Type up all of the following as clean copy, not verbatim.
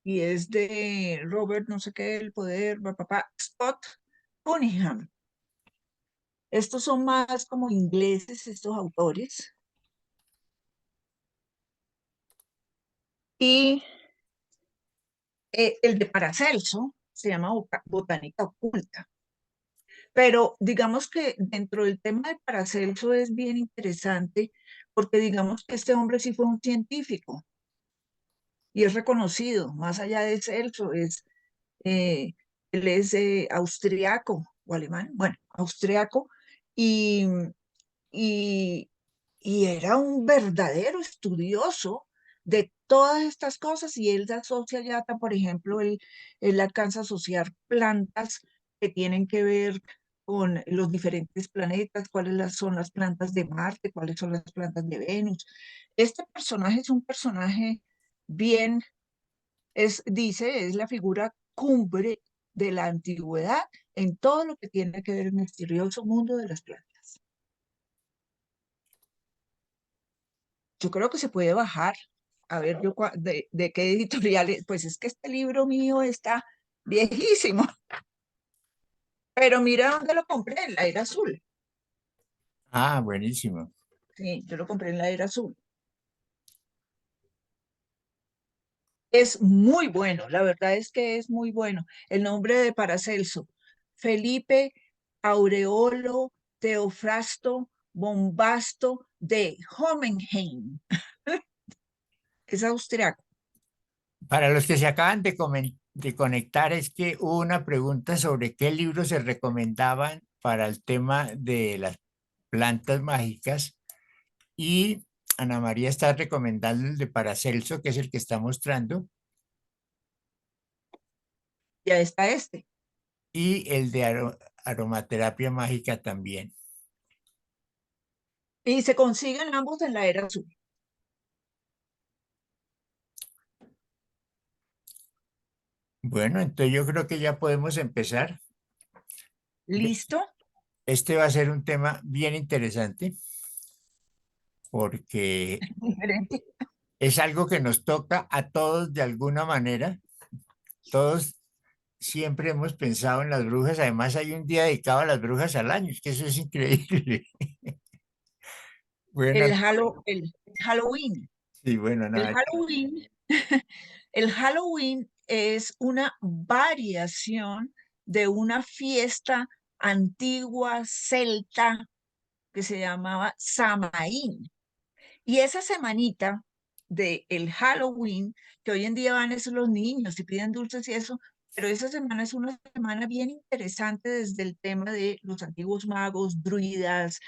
y es de Robert, no sé qué, el poder, papá, Scott Cunningham. Estos son más como ingleses, estos autores. Y el de Paracelso se llama Botánica Oculta. Pero digamos que dentro del tema de Paracelso es bien interesante porque digamos que este hombre sí fue un científico y es reconocido, más allá de Celso, eh, él es austriaco o alemán, bueno, austriaco, y, y, y era un verdadero estudioso de todas estas cosas y él asocia ya, por ejemplo, él alcanza a asociar plantas que tienen que ver con los diferentes planetas, son las plantas de Marte, cuáles son las plantas de Venus. Este personaje es un personaje bien, dice, es la figura cumbre de la antigüedad en todo lo que tiene que ver el misterioso mundo de las plantas. Yo creo que se puede bajar. A ver, de qué editorial es. Pues es que este libro mío está viejísimo, pero mira dónde lo compré, en la era azul. Ah, buenísimo. Sí, yo lo compré en la era azul. Es muy bueno, la verdad es que es muy bueno. El nombre de Paracelso, Felipe Aureolo Teofrasto Bombasto de Homenheim. Es austriaco. Para los que se acaban de conectar, es que hubo una pregunta sobre qué libros se recomendaban para el tema de las plantas mágicas y Ana María está recomendando el de Paracelso, que es el que está mostrando, Ya está este. y el de aromaterapia mágica también. Y se consiguen ambos en la era azul. Bueno, entonces yo creo que ya podemos empezar. ¿Listo? Este va a ser un tema bien interesante porque Diferente. es algo que nos toca a todos de alguna manera. Todos siempre hemos pensado en las brujas. Además, hay un día dedicado a las brujas al año. Es que eso es increíble. Bueno, El Halloween. sí, bueno, El nada. Halloween, el Halloween es una variación de una fiesta antigua celta que se llamaba Samaín. Y esa semanita de el Halloween, que hoy en día van esos los niños y piden dulces y eso, pero esa semana es una semana bien interesante desde el tema de los antiguos magos, druidas,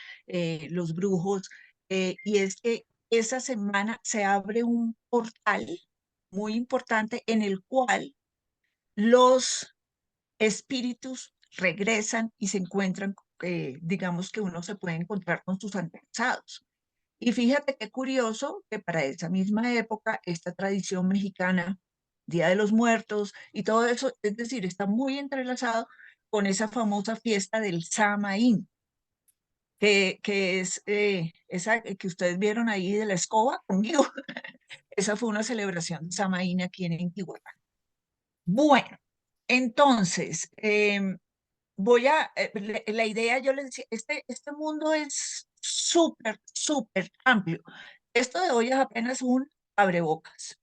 los brujos, y es que esa semana se abre un portal muy importante en el cual los espíritus regresan y se encuentran, digamos que uno se puede encontrar con sus antepasados. Y fíjate qué curioso que para esa misma época, esta tradición mexicana, Día de los Muertos y todo eso, es decir, está muy entrelazado con esa famosa fiesta del Samaín, que es esa que ustedes vieron ahí de la escoba conmigo. Esa fue una celebración de Samaín aquí en Intihuatán. Bueno, entonces, la idea, yo les decía, este mundo es súper, súper amplio. Esto de hoy es apenas un abrebocas,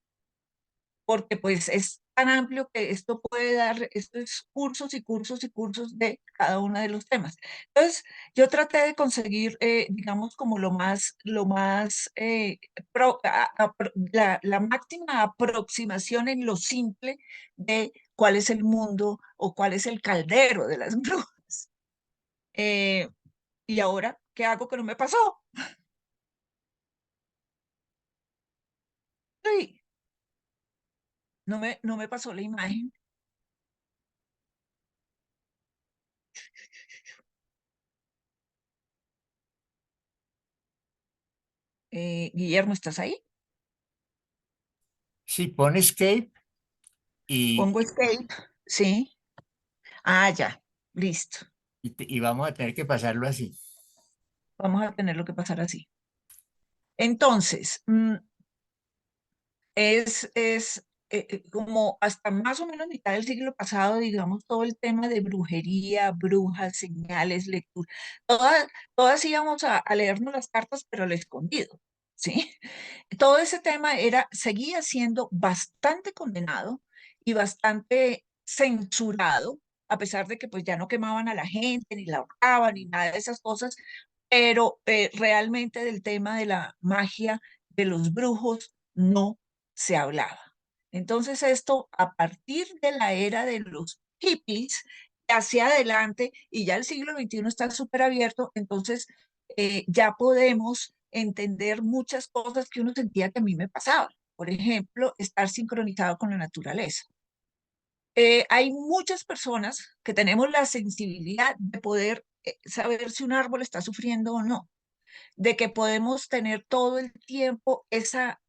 porque pues es tan amplio que esto puede dar, esto es cursos y cursos y cursos de cada uno de los temas. Entonces, yo traté de conseguir, digamos, como la máxima aproximación en lo simple de cuál es el mundo o cuál es el caldero de las brujas. Eh, y ahora, ¿qué hago que no me pasó? Sí, no me pasó la imagen. Guillermo, ¿estás ahí? Sí, pon escape y, Pongo escape, sí. Ah, ya, listo. y vamos a tener que pasarlo así. Vamos a tenerlo que pasar así. Entonces, es como hasta más o menos mitad del siglo pasado, digamos, todo el tema de brujería, brujas, señales, lectura, todas íbamos a leernos las cartas, pero al escondido, ¿sí? Todo ese tema seguía siendo bastante condenado y bastante censurado, a pesar de que pues ya no quemaban a la gente, ni la ahorcaban, ni nada de esas cosas, pero realmente del tema de la magia, de los brujos, no se hablaba. Entonces esto, a partir de la era de los hippies, hacia adelante, y ya el siglo XXI está súper abierto, entonces ya podemos entender muchas cosas que uno sentía que a mí me pasaban. Por ejemplo, estar sincronizado con la naturaleza. Hay muchas personas que tenemos la sensibilidad de poder saber si un árbol está sufriendo o no, de que podemos tener todo el tiempo esa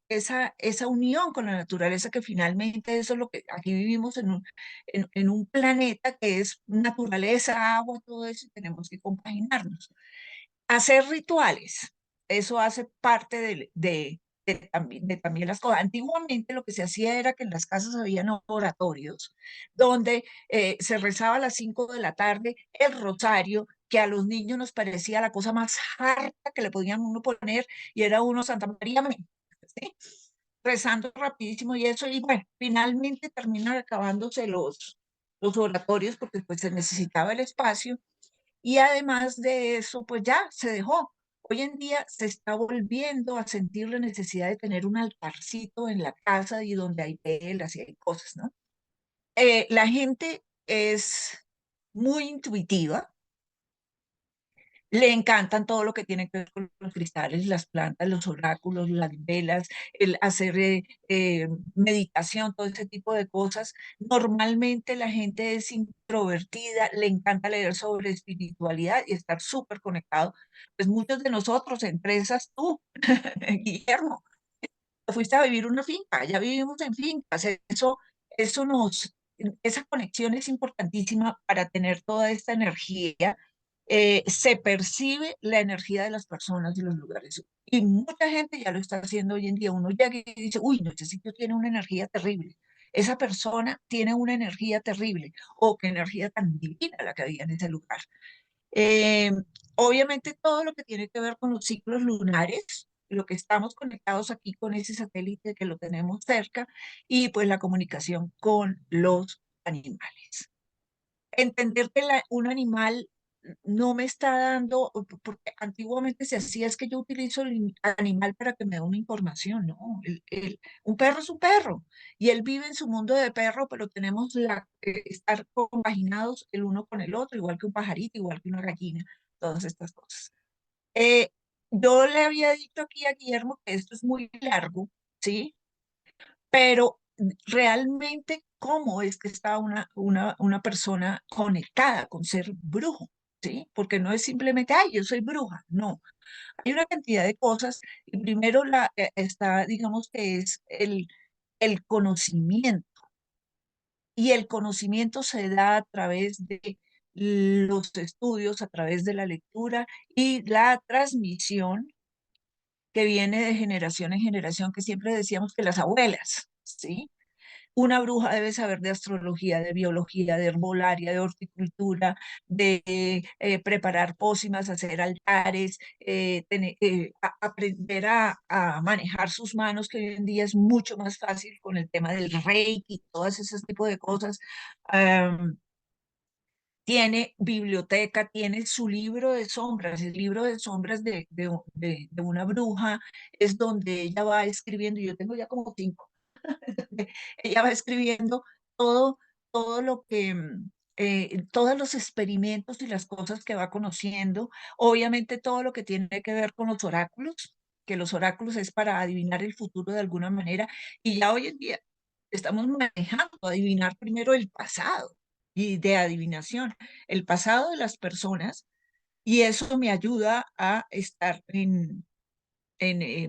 unión con la naturaleza, que finalmente eso es lo que aquí vivimos en un planeta que es naturaleza, agua, todo eso, y tenemos que compaginarnos. Hacer rituales, eso hace parte de también las cosas. Antiguamente lo que se hacía era que en las casas habían oratorios donde se rezaba a las 5 de la tarde el rosario, que a los niños nos parecía la cosa más harta que le podían uno poner, y era uno Santa María, amén, ¿sí? Rezando rapidísimo y eso, y bueno, finalmente terminan acabándose los oratorios porque pues se necesitaba el espacio, y además de eso, pues ya se dejó. Hoy en día se está volviendo a sentir la necesidad de tener un altarcito en la casa y donde hay velas y hay cosas, ¿no? La gente es muy intuitiva, le encantan todo lo que tiene que ver con los cristales, las plantas, los oráculos, las velas, el hacer meditación, todo ese tipo de cosas. Normalmente la gente es introvertida, le encanta leer sobre espiritualidad y estar súper conectado. Pues muchos de nosotros, entre esas tú, Guillermo, fuiste a vivir una finca, ya vivimos en fincas. Eso esa conexión es importantísima para tener toda esta energía. Se percibe la energía de las personas y los lugares. Y mucha gente ya lo está haciendo hoy en día. Uno llega y dice, uy, no, ese sitio tiene una energía terrible. Esa persona tiene una energía terrible. O qué energía tan divina la que había en ese lugar. Eh, Obviamente todo lo que tiene que ver con los ciclos lunares, lo que estamos conectados aquí con ese satélite que lo tenemos cerca, y pues la comunicación con los animales. Entender que un animal no me está dando, porque antiguamente se hacía, es que yo utilizo el animal para que me dé una información, ¿no? Un perro es un perro y él vive en su mundo de perro, pero tenemos estar compaginados el uno con el otro, igual que un pajarito, igual que una gallina, todas estas cosas. Eh, yo le había dicho aquí a Guillermo que esto es muy largo, ¿sí? Pero realmente, ¿cómo es que está una persona conectada con ser brujo? ¿Sí? Porque no es simplemente, ay, yo soy bruja. No, hay una cantidad de cosas. Y primero está, digamos que es el conocimiento. Y el conocimiento se da a través de los estudios, a través de la lectura y la transmisión que viene de generación en generación, que siempre decíamos que las abuelas, ¿sí? Una bruja debe saber de astrología, de biología, de herbolaria, de horticultura, de preparar pócimas, hacer altares, aprender a manejar sus manos, que hoy en día es mucho más fácil con el tema del reiki y todas esas tipos de cosas. Am, Tiene biblioteca, tiene su libro de sombras. El libro de sombras de una bruja es donde ella va escribiendo, y yo tengo ya como cinco. Ella va escribiendo todo, todo lo que, todos los experimentos y las cosas que va conociendo. Obviamente todo lo que tiene que ver con los oráculos, que los oráculos es para adivinar el futuro de alguna manera. Y ya hoy en día estamos manejando adivinar primero el pasado, y de adivinación, el pasado de las personas. Y eso me ayuda a estar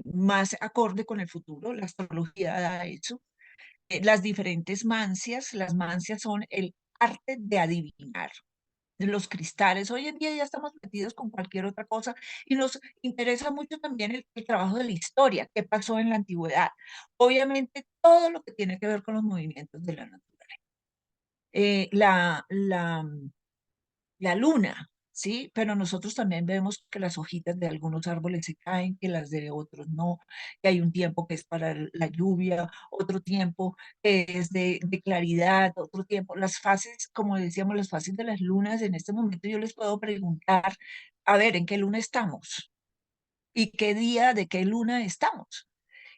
más acorde con el futuro. La astrología da eso. Las diferentes mancias. Las mancias son el arte de adivinar. de los cristales. Hoy en día ya estamos metidos con cualquier otra cosa y nos interesa mucho también el trabajo de la historia, qué pasó en la antigüedad. Obviamente todo lo que tiene que ver con los movimientos de la naturaleza. Eh, la, la, la luna, ¿sí? Pero nosotros también vemos que las hojitas de algunos árboles se caen, que las de otros no, que hay un tiempo que es para la lluvia, otro tiempo que es de claridad, otro tiempo. Las fases, como decíamos, las fases de las lunas, en este momento yo les puedo preguntar, a ver, ¿en qué luna estamos? ¿Y qué día de qué luna estamos?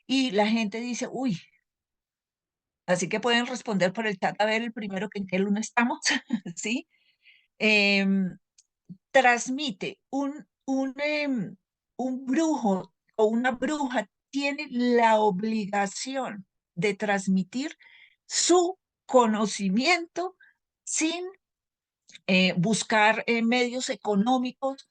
Y la gente dice, uy, así que pueden responder por el chat a ver el primero que en qué luna estamos, ¿sí? Em, transmite un brujo o una bruja tiene la obligación de transmitir su conocimiento sin buscar medios económicos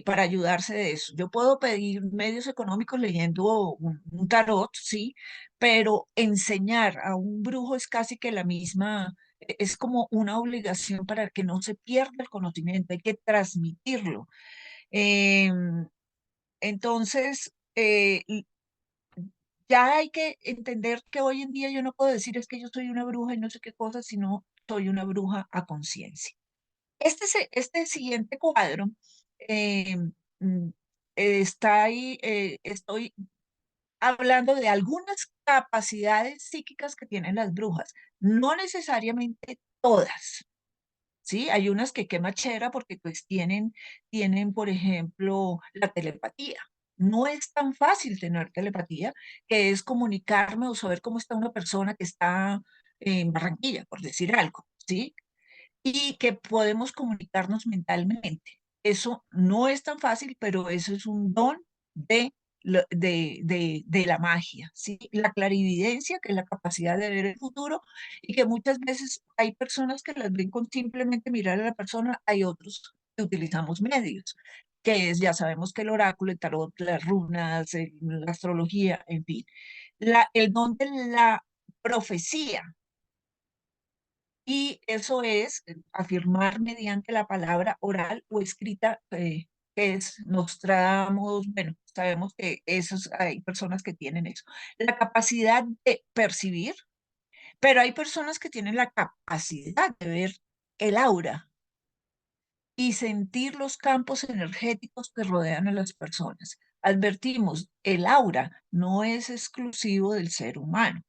para ayudarse de eso. Yo puedo pedir medios económicos leyendo un tarot, sí, pero enseñar a un brujo es casi que la misma, es como una obligación para que no se pierda el conocimiento, hay que transmitirlo. Em, entonces, ya hay que entender que hoy en día yo no puedo decir es que yo soy una bruja y no sé qué cosa, sino soy una bruja a conciencia. Este siguiente cuadro eh, mm, está ahí, estoy hablando de algunas capacidades psíquicas que tienen las brujas, no necesariamente todas, ¿sí? Hay unas que qué machera porque pues tienen, por ejemplo, la telepatía. No es tan fácil tener telepatía, que es comunicarme o saber cómo está una persona que está en Barranquilla, por decir algo, ¿sí? Y que podemos comunicarnos mentalmente. Eso no es tan fácil, pero eso es un don de, de la magia, ¿sí? La clarividencia, que es la capacidad de ver el futuro, y que muchas veces hay personas que las ven con simplemente mirar a la persona, hay otros que utilizamos medios, que es, ya sabemos que el oráculo, el tarot, las runas, la astrología, en fin. El don de la profecía, y eso es afirmar mediante la palabra oral o escrita, que es Nostradamus, bueno, sabemos que esos, hay personas que tienen eso. La capacidad de percibir, pero hay personas que tienen la capacidad de ver el aura y sentir los campos energéticos que rodean a las personas. Advertimos, el aura no es exclusivo del ser humano.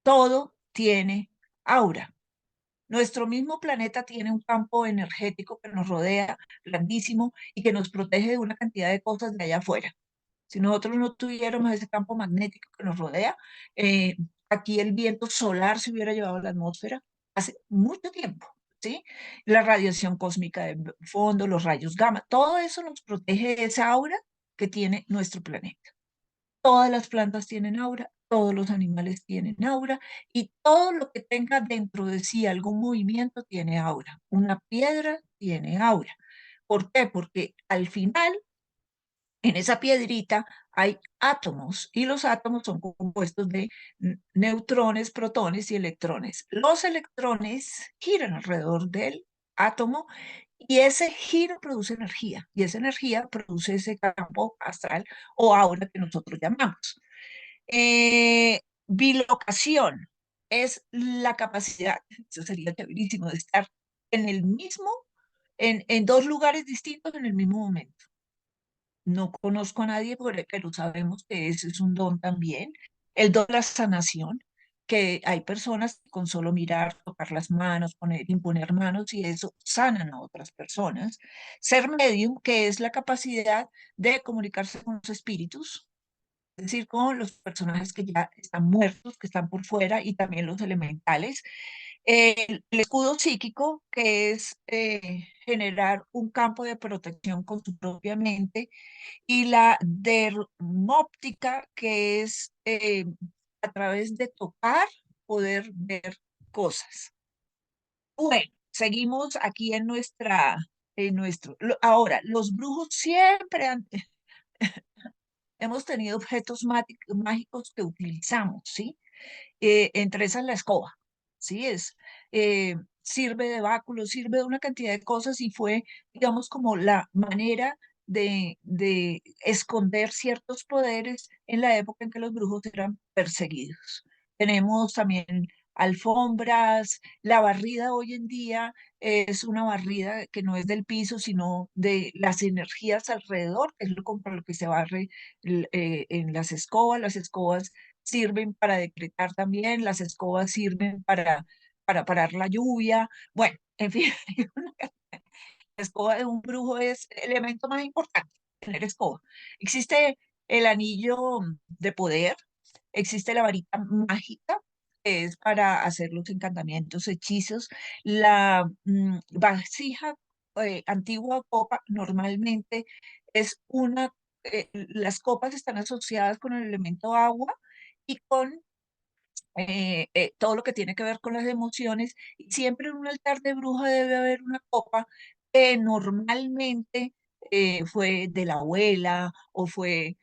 Todo tiene aura. Nuestro mismo planeta tiene un campo energético que nos rodea, grandísimo, y que nos protege de una cantidad de cosas de allá afuera. Si nosotros no tuviéramos ese campo magnético que nos rodea, eh, aquí el viento solar se hubiera llevado a la atmósfera hace mucho tiempo, ¿sí? La radiación cósmica de fondo, los rayos gamma, todo eso nos protege de esa aura que tiene nuestro planeta. Todas las plantas tienen aura, todos los animales tienen aura y todo lo que tenga dentro de sí algún movimiento tiene aura. Una piedra tiene aura. ¿Por qué? Porque al final en esa piedrita hay átomos y los átomos son compuestos de neutrones, protones y electrones. Los electrones giran alrededor del átomo y ese giro produce energía y esa energía produce ese campo astral o aura que nosotros llamamos. Bilocación es la capacidad, eso sería chéverísimo, de estar en el mismo, en dos lugares distintos en el mismo momento. No conozco a nadie, pero sabemos que ese es un don también. El don de la sanación, que hay personas que con solo mirar, tocar las manos, imponer manos y eso sanan a otras personas. Ser medium, que es la capacidad de comunicarse con los espíritus, es decir, con los personajes que ya están muertos, que están por fuera y también los elementales. El escudo psíquico, que es generar un campo de protección con su propia mente y la dermóptica, que es a través de tocar poder ver cosas. Bueno, seguimos aquí en nuestro. Ahora, los brujos siempre hemos tenido objetos mágicos que utilizamos, ¿sí? Entre esas la escoba, ¿sí? sirve de báculo, sirve de una cantidad de cosas y fue, digamos, como la manera de esconder ciertos poderes en la época en que los brujos eran perseguidos. Tenemos también alfombras, la barrida hoy en día es una barrida que no es del piso, sino de las energías alrededor, que es con lo que se barre en las escobas. Las escobas sirven para decretar también, las escobas sirven para parar la lluvia. Bueno, en fin, la escoba de un brujo es el elemento más importante, tener escoba. Existe el anillo de poder, existe la varita mágica, que es para hacer los encantamientos, hechizos. La vasija, antigua copa, normalmente es las copas están asociadas con el elemento agua y con todo lo que tiene que ver con las emociones. Y siempre en un altar de bruja debe haber una copa que normalmente fue de la abuela o fue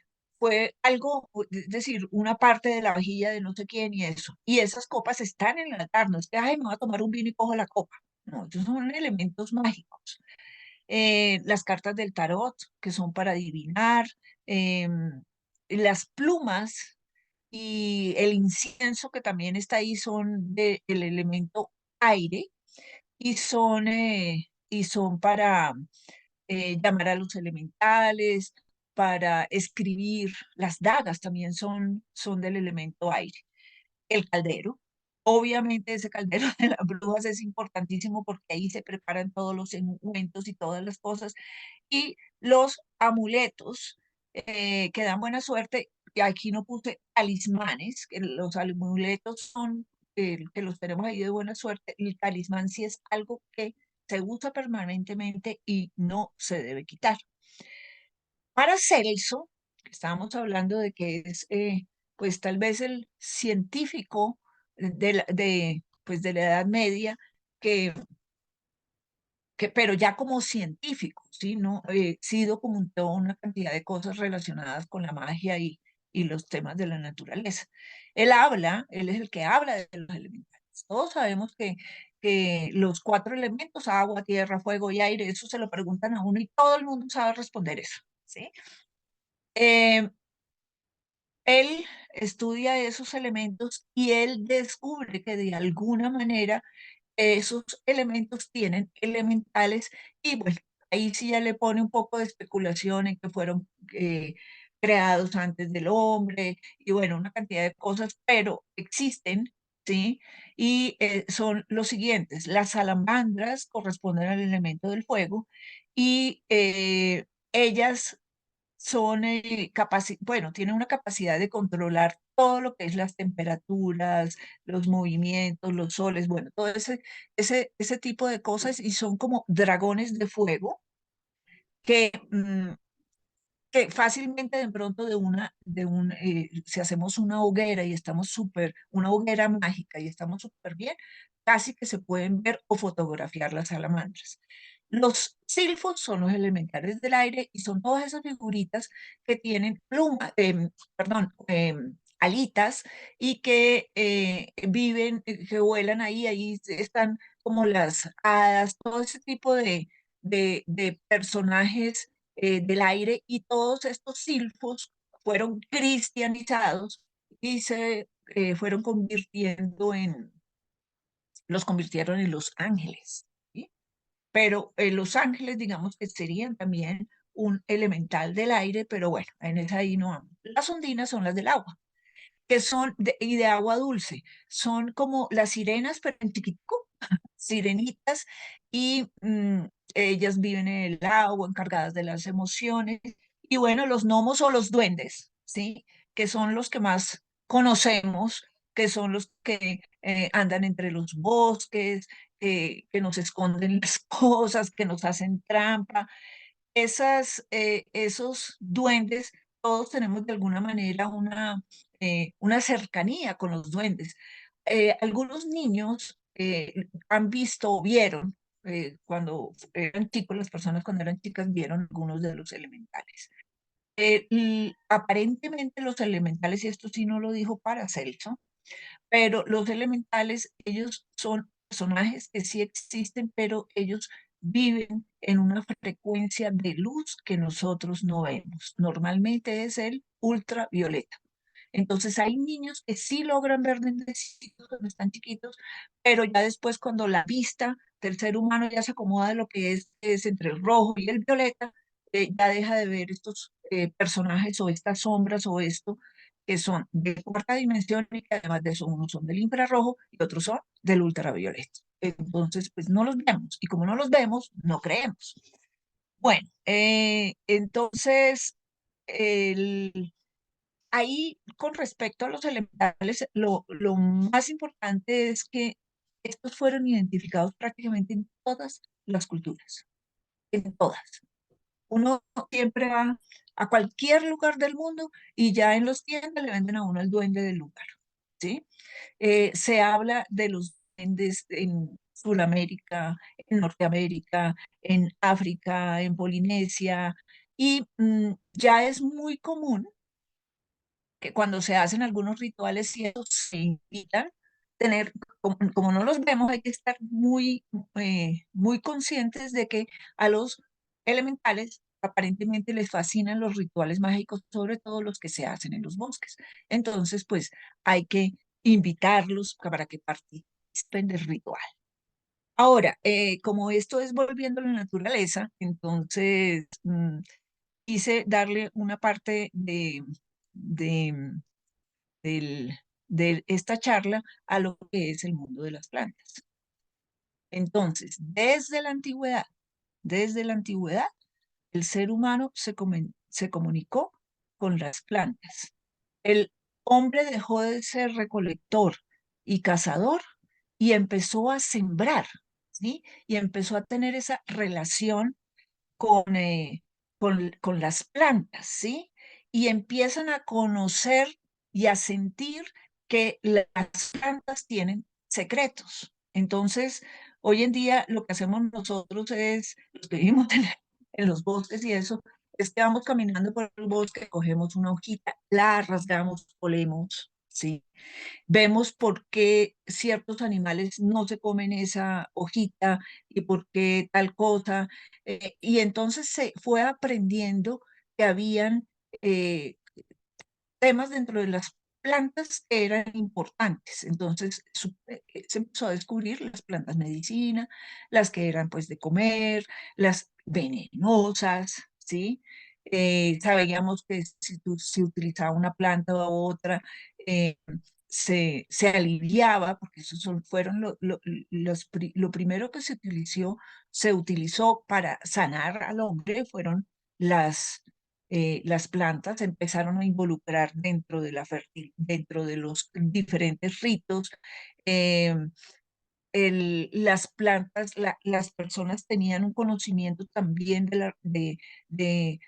algo, es decir, una parte de la vajilla de no sé quién y eso. Y esas copas están en el altar, no es que, ay, me voy a tomar un vino y cojo la copa. No, esos son elementos mágicos. Las cartas del tarot, que son para adivinar, las plumas y el incienso que también está ahí son del elemento aire y son para llamar a los elementales, para escribir. Las dagas también son del elemento aire. El caldero. Obviamente ese caldero de las brujas es importantísimo porque ahí se preparan todos los ungüentos y todas las cosas y los amuletos que dan buena suerte. Y aquí no puse talismanes, que los amuletos son que los tenemos ahí de buena suerte. El talismán sí es algo que se usa permanentemente y no se debe quitar. Para Celso, que estábamos hablando de que es, pues tal vez el científico pues de la Edad Media, que pero ya como científico, ¿sí? ¿No? Sí documentó una cantidad de cosas relacionadas con la magia y los temas de la naturaleza. Él es el que habla de los elementales. Todos sabemos que los cuatro elementos, agua, tierra, fuego y aire, eso se lo preguntan a uno y todo el mundo sabe responder eso, ¿sí? Eh, Él estudia esos elementos y él descubre que de alguna manera esos elementos tienen elementales y bueno, ahí sí ya le pone un poco de especulación en que fueron creados antes del hombre y bueno, una cantidad de cosas, pero existen, ¿sí? Y son los siguientes, las salamandras corresponden al elemento del fuego y ellas son bueno, tienen una capacidad de controlar todo lo que es las temperaturas, los movimientos, los soles, bueno, todo ese tipo de cosas y son como dragones de fuego que, que fácilmente de pronto si hacemos una hoguera y estamos una hoguera mágica y estamos súper bien, casi que se pueden ver o fotografiar las salamandras. Los silfos son los elementales del aire y son todas esas figuritas que tienen perdón, alitas y que viven, que vuelan ahí están como las hadas, todo ese tipo de personajes del aire y todos estos silfos fueron cristianizados y se fueron los convirtieron en los ángeles, ¿sí? Pero los ángeles, digamos que serían también un elemental del aire, pero bueno, en esa ahí no vamos. Las ondinas son las del agua, y de agua dulce, son como las sirenas, pero en chiquitico, sirenitas, y ellas viven en el agua, encargadas de las emociones, y bueno, los gnomos o los duendes, ¿sí? Que son los que más conocemos, que son los que andan entre los bosques, que nos esconden las cosas, que nos hacen trampa, esos duendes, todos tenemos de alguna manera una cercanía con los duendes. Algunos niños han visto o vieron, cuando eran chicos, las personas cuando eran chicas vieron algunos de los elementales. Y aparentemente los elementales, y esto sí no lo dijo Paracelso, pero los elementales, ellos son personajes que sí existen, pero ellos viven en una frecuencia de luz que nosotros no vemos. Normalmente es el ultravioleta. Entonces hay niños que sí logran ver lentecitos cuando están chiquitos, pero ya después cuando la vista del ser humano ya se acomoda a lo que es entre el rojo y el violeta, ya deja de ver estos personajes o estas sombras o esto que son de cuarta dimensión y que además de eso unos son del infrarrojo y otros son del ultravioleta. Entonces, pues no los vemos y como no los vemos, no creemos. Bueno, entonces, el, ahí, con respecto a los elementales, lo más importante es que estos fueron identificados prácticamente en todas las culturas, en todas. Uno siempre va a cualquier lugar del mundo y ya en los tiendas le venden a uno el duende del lugar, ¿sí? Se habla de los duendes en Sudamérica, en Norteamérica, en África, en Polinesia, y ya es muy común que cuando se hacen algunos rituales y eso se invitan, tener, como no los vemos, hay que estar muy conscientes de que a los elementales aparentemente les fascinan los rituales mágicos, sobre todo los que se hacen en los bosques. Entonces, pues hay que invitarlos para que participen del ritual. Ahora, como esto es volviendo a la naturaleza, entonces quise darle una parte de, del- de esta charla a lo que es el mundo de las plantas. Entonces, desde la antigüedad, el ser humano se comunicó con las plantas. El hombre dejó de ser recolector y cazador y empezó a sembrar, ¿sí? Y empezó a tener esa relación con, con las plantas, ¿sí? Y empiezan a conocer y a sentir que las plantas tienen secretos. Entonces, hoy en día lo que hacemos nosotros es, los que vivimos en los bosques y eso, es que vamos caminando por el bosque, cogemos una hojita, la rasgamos, olemos, ¿sí? Vemos por qué ciertos animales no se comen esa hojita y por qué tal cosa. Y entonces se fue aprendiendo que habían eh, temas dentro de las plantas que eran importantes. Entonces se empezó a descubrir las plantas medicina, las que eran pues de comer, las venenosas, ¿sí? Sabíamos que si se utilizaba una planta u otra, eh, se aliviaba, porque esos fueron lo primero que se utilizó para sanar al hombre, fueron las plantas empezaron a involucrar dentro de los diferentes ritos. eh, las plantas, las personas tenían un conocimiento también de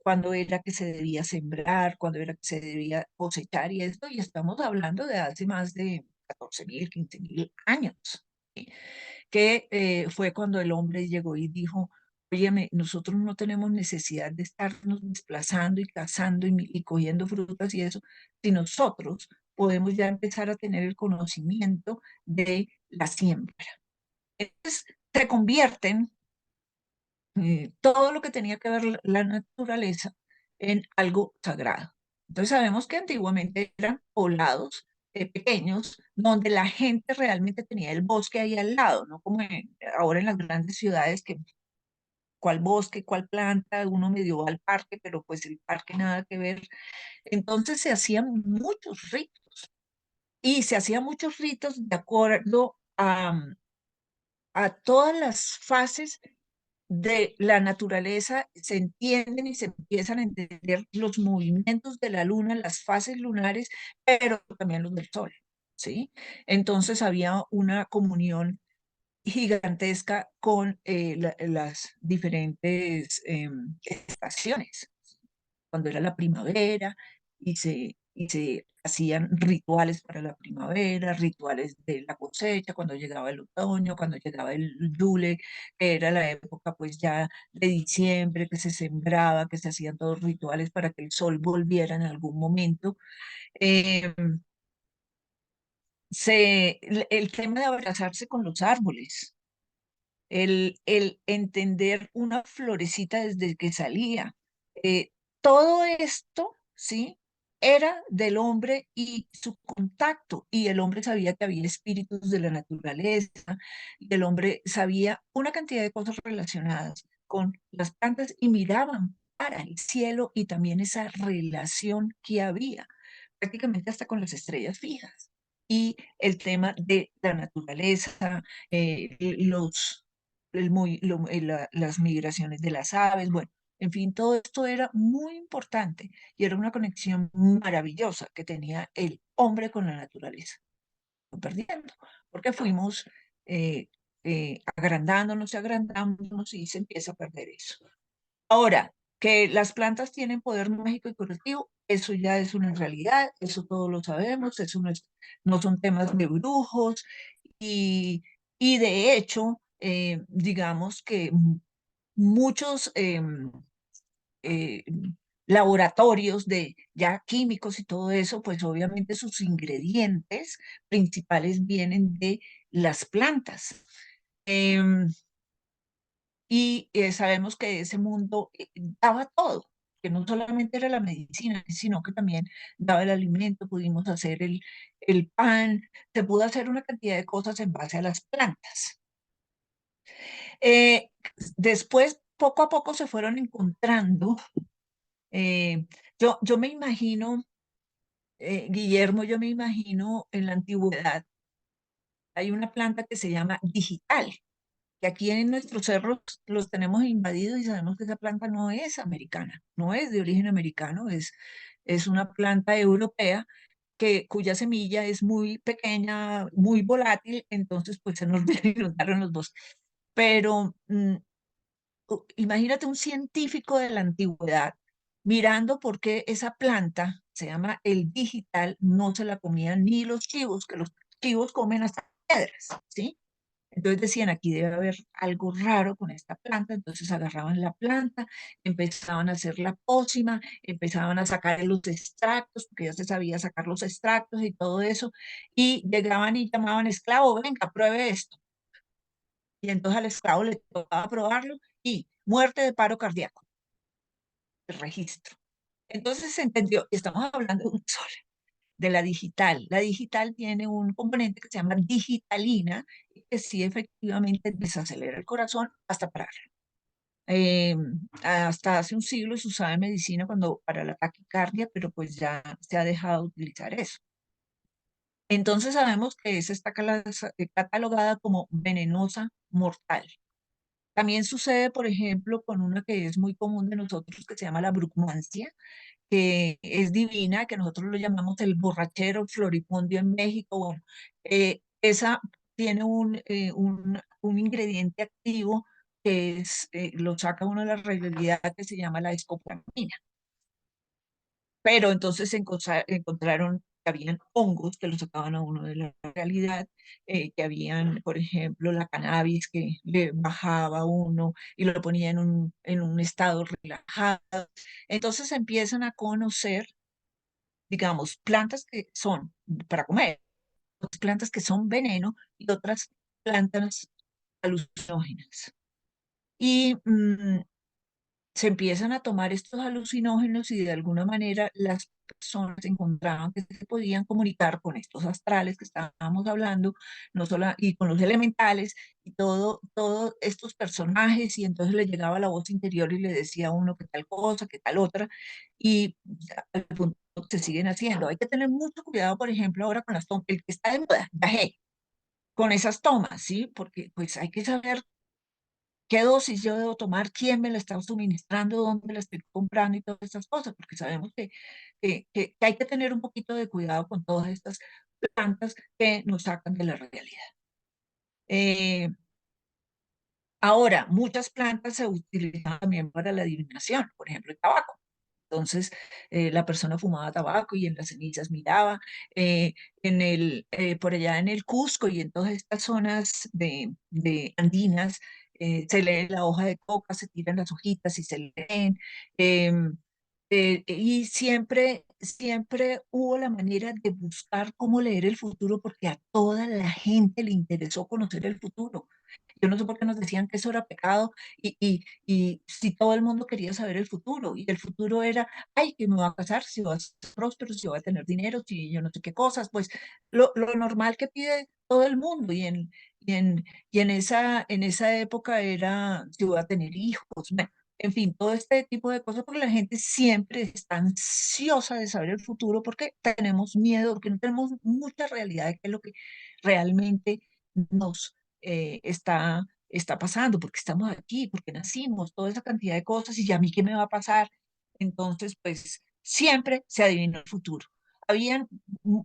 cuándo era que se debía sembrar, cuándo era que se debía cosechar y esto, y estamos hablando de hace más de 14.000, 15.000 años, ¿sí? Que fue cuando el hombre llegó y dijo, óyeme, nosotros no tenemos necesidad de estarnos desplazando y cazando y cogiendo frutas y eso, si nosotros podemos ya empezar a tener el conocimiento de la siembra. Entonces, se convierten todo lo que tenía que ver la naturaleza en algo sagrado. Entonces sabemos que antiguamente eran poblados pequeños donde la gente realmente tenía el bosque ahí al lado, no como ahora en las grandes ciudades que cuál bosque, cuál planta, uno medio va al parque, pero pues el parque nada que ver. Entonces se hacían muchos ritos y se hacían muchos ritos de acuerdo a todas las fases de la naturaleza, se entienden y se empiezan a entender los movimientos de la luna, las fases lunares, pero también los del sol, ¿sí? Entonces había una comunión gigantesca con las diferentes estaciones cuando era la primavera y se hacían rituales para la primavera, rituales de la cosecha, cuando llegaba el otoño, cuando llegaba el yule, que era la época pues ya de diciembre, que se sembraba, que se hacían todos rituales para que el sol volviera en algún momento. Eh, el tema de abrazarse con los árboles, el entender una florecita desde que salía. eh, Todo esto, ¿sí? Era del hombre y su contacto, y el hombre sabía que había espíritus de la naturaleza, y el hombre sabía una cantidad de cosas relacionadas con las plantas y miraban para el cielo y también esa relación que había, prácticamente hasta con las estrellas fijas. Y el tema de la naturaleza, los las migraciones de las aves, bueno, en fin, todo esto era muy importante y era una conexión maravillosa que tenía el hombre con la naturaleza. Fue perdiendo, porque fuimos agrandándonos y agrandándonos y se empieza a perder eso. Ahora, que las plantas tienen poder mágico y curativo, eso ya es una realidad, eso todos lo sabemos, eso no son temas de brujos y, y de hecho, digamos que muchos eh, laboratorios de ya químicos y todo eso, pues obviamente sus ingredientes principales vienen de las plantas. Em, y sabemos que ese mundo daba todo, que no solamente era la medicina, sino que también daba el alimento, pudimos hacer el pan, se pudo hacer una cantidad de cosas en base a las plantas. Eh, Después, poco a poco se fueron encontrando. Yo me imagino, Guillermo, yo me imagino en la antigüedad, hay una planta que se llama digital, que aquí en nuestros cerros los tenemos invadidos y sabemos que esa planta no es americana, no es de origen americano, es una planta europea cuya semilla es muy pequeña, muy volátil, entonces pues se nos inundaron los bosques. Pero imagínate un científico de la antigüedad mirando por qué esa planta, se llama el digital, no se la comían ni los chivos, que los chivos comen hasta piedras, ¿sí? Entonces decían, aquí debe haber algo raro con esta planta, entonces agarraban la planta, empezaban a hacer la pócima, empezaban a sacar los extractos, porque ya se sabía sacar los extractos y todo eso, y llegaban y llamaban esclavo, venga, pruebe esto. Y entonces al esclavo le tocaba probarlo y muerte de paro cardíaco, el registro. Entonces se entendió, y estamos hablando de un sol, de la digital. La digital tiene un componente que se llama digitalina, que sí efectivamente desacelera el corazón hasta parar. Eh, Hasta hace un siglo se usaba en medicina cuando para la taquicardia, pero pues ya se ha dejado de utilizar eso. Entonces sabemos que esa está catalogada como venenosa mortal. También sucede, por ejemplo, con una que es muy común de nosotros, que se llama la brucmancia, que es divina, que nosotros lo llamamos el borrachero floripundio en México. Bueno, esa tiene un ingrediente activo que lo saca uno de la realidad, que se llama la escopolamina. Pero entonces encontraron que habían hongos que lo sacaban a uno de la realidad, que habían, por ejemplo, la cannabis que le bajaba a uno y lo ponía en un estado relajado. Entonces empiezan a conocer, digamos, plantas que son para comer, otras plantas que son veneno y otras plantas alucinógenas. Y se empiezan a tomar estos alucinógenos y de alguna manera las personas encontraban que se podían comunicar con estos astrales que estábamos hablando, no solo, y con los elementales y todo estos personajes, y entonces le llegaba la voz interior y le decía a uno que tal cosa, que tal otra, y al punto que se siguen haciendo. Hay que tener mucho cuidado, por ejemplo, ahora con las tomas, el que está de moda, bajé, con esas tomas, ¿sí? Porque pues hay que saber qué dosis yo debo tomar, quién me la está suministrando, dónde la estoy comprando y todas estas cosas, porque sabemos que hay que tener un poquito de cuidado con todas estas plantas que nos sacan de la realidad. Eh, Ahora, muchas plantas se utilizan también para la adivinación, por ejemplo, el tabaco. Entonces, la persona fumaba tabaco y en las cenizas miraba, por allá en el Cusco y en todas estas zonas de andinas, se lee la hoja de coca, se tiran las hojitas y se leen. Y siempre siempre hubo la manera de buscar cómo leer el futuro porque a toda la gente le interesó conocer el futuro. Yo no sé por qué nos decían que eso era pecado y si todo el mundo quería saber el futuro y el futuro era, ay, que me va a casar, si va a ser próspero, si va a tener dinero, si yo no sé qué cosas, pues lo normal que pide todo el mundo y en, en esa época era si voy a tener hijos, bueno, en fin, todo este tipo de cosas, porque la gente siempre está ansiosa de saber el futuro porque tenemos miedo, porque no tenemos mucha realidad de qué es lo que realmente nos está pasando, porque estamos aquí, porque nacimos, toda esa cantidad de cosas, y ya a mí qué me va a pasar. Entonces, pues siempre se adivinó el futuro. Habían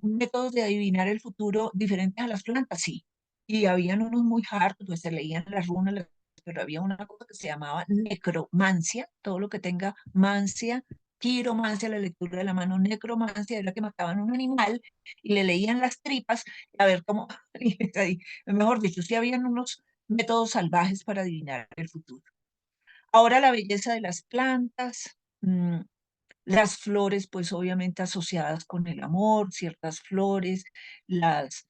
métodos de adivinar el futuro diferentes a las plantas, sí, y habían unos muy hard, pues se leían las runas, pero había una cosa que se llamaba necromancia, todo lo que tenga mancia, quiromancia, la lectura de la mano, necromancia, era que mataban un animal y le leían las tripas a ver cómo, mejor dicho, sí habían unos métodos salvajes para adivinar el futuro. Ahora la belleza de las plantas, las flores, pues obviamente asociadas con el amor, ciertas flores, las,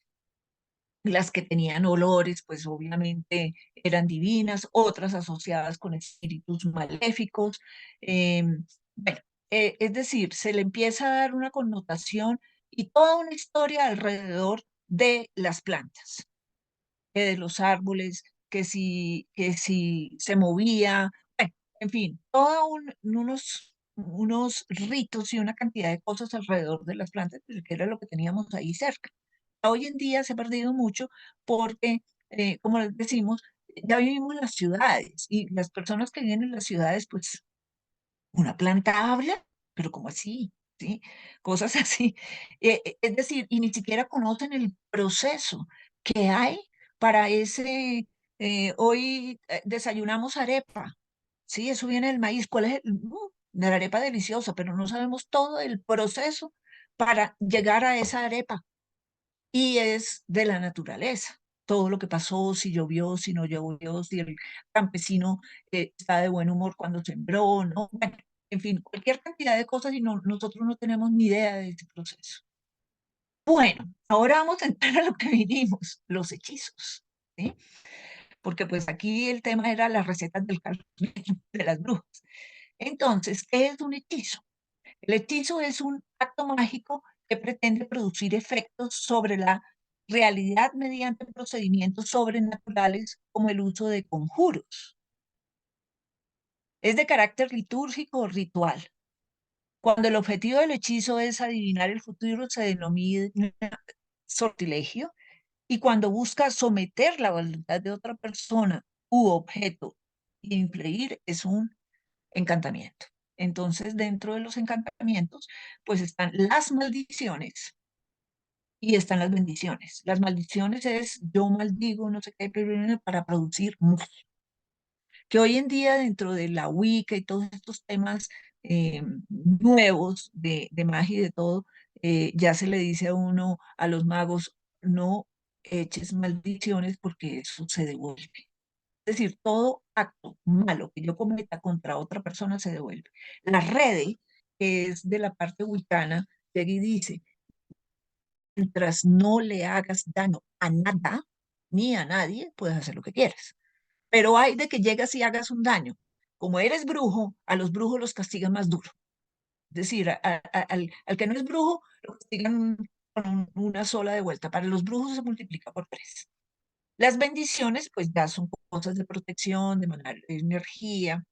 las que tenían olores, pues obviamente eran divinas, otras asociadas con espíritus maléficos. Bueno, es decir, se le empieza a dar una connotación y toda una historia alrededor de las plantas, de los árboles, que si se movía, bueno, en fin, unos ritos y una cantidad de cosas alrededor de las plantas, pues, que era lo que teníamos ahí cerca. Hoy en día se ha perdido mucho porque, como les decimos, ya vivimos en las ciudades y las personas que viven en las ciudades, pues una planta habla, pero ¿cómo así? ¿Sí? Cosas así. Es decir, y ni siquiera conocen el proceso que hay para ese, hoy desayunamos arepa, ¿sí? Eso viene del maíz. ¿Cuál es de la arepa deliciosa? Pero no sabemos todo el proceso para llegar a esa arepa y es de la naturaleza. Todo lo que pasó, si llovió, si no llovió, si el campesino está de buen humor cuando sembró, ¿no? Bueno, en fin, cualquier cantidad de cosas y nosotros no tenemos ni idea de ese proceso. Bueno, ahora vamos a entrar a lo que vinimos, los hechizos, ¿sí? Porque pues aquí el tema era las recetas del caldo de las brujas. Entonces, ¿qué es un hechizo? El hechizo es un acto mágico que pretende producir efectos sobre la realidad mediante procedimientos sobrenaturales como el uso de conjuros. Es de carácter litúrgico o ritual. Cuando el objetivo del hechizo es adivinar el futuro, se denomina sortilegio, y cuando busca someter la voluntad de otra persona u objeto e influir, es un encantamiento. Entonces, dentro de los encantamientos, pues están las maldiciones y están las bendiciones. Las maldiciones es yo maldigo, no sé qué, para producir mucho. Que hoy en día dentro de la Wicca y todos estos temas nuevos de magia y de todo, ya se le dice a uno, a los magos, no eches maldiciones porque eso se devuelve. Es decir, todo acto malo que yo cometa contra otra persona se devuelve. La rede, que es de la parte wicana, Peggy dice, mientras no le hagas daño a nada, ni a nadie, puedes hacer lo que quieras. Pero hay de que llegas y hagas un daño. Como eres brujo, a los brujos los castigan más duro. Es decir, al que no es brujo, lo castigan con una sola de vuelta. Para los brujos se multiplica por tres. Las bendiciones, pues ya son cosas de protección, de manar energía,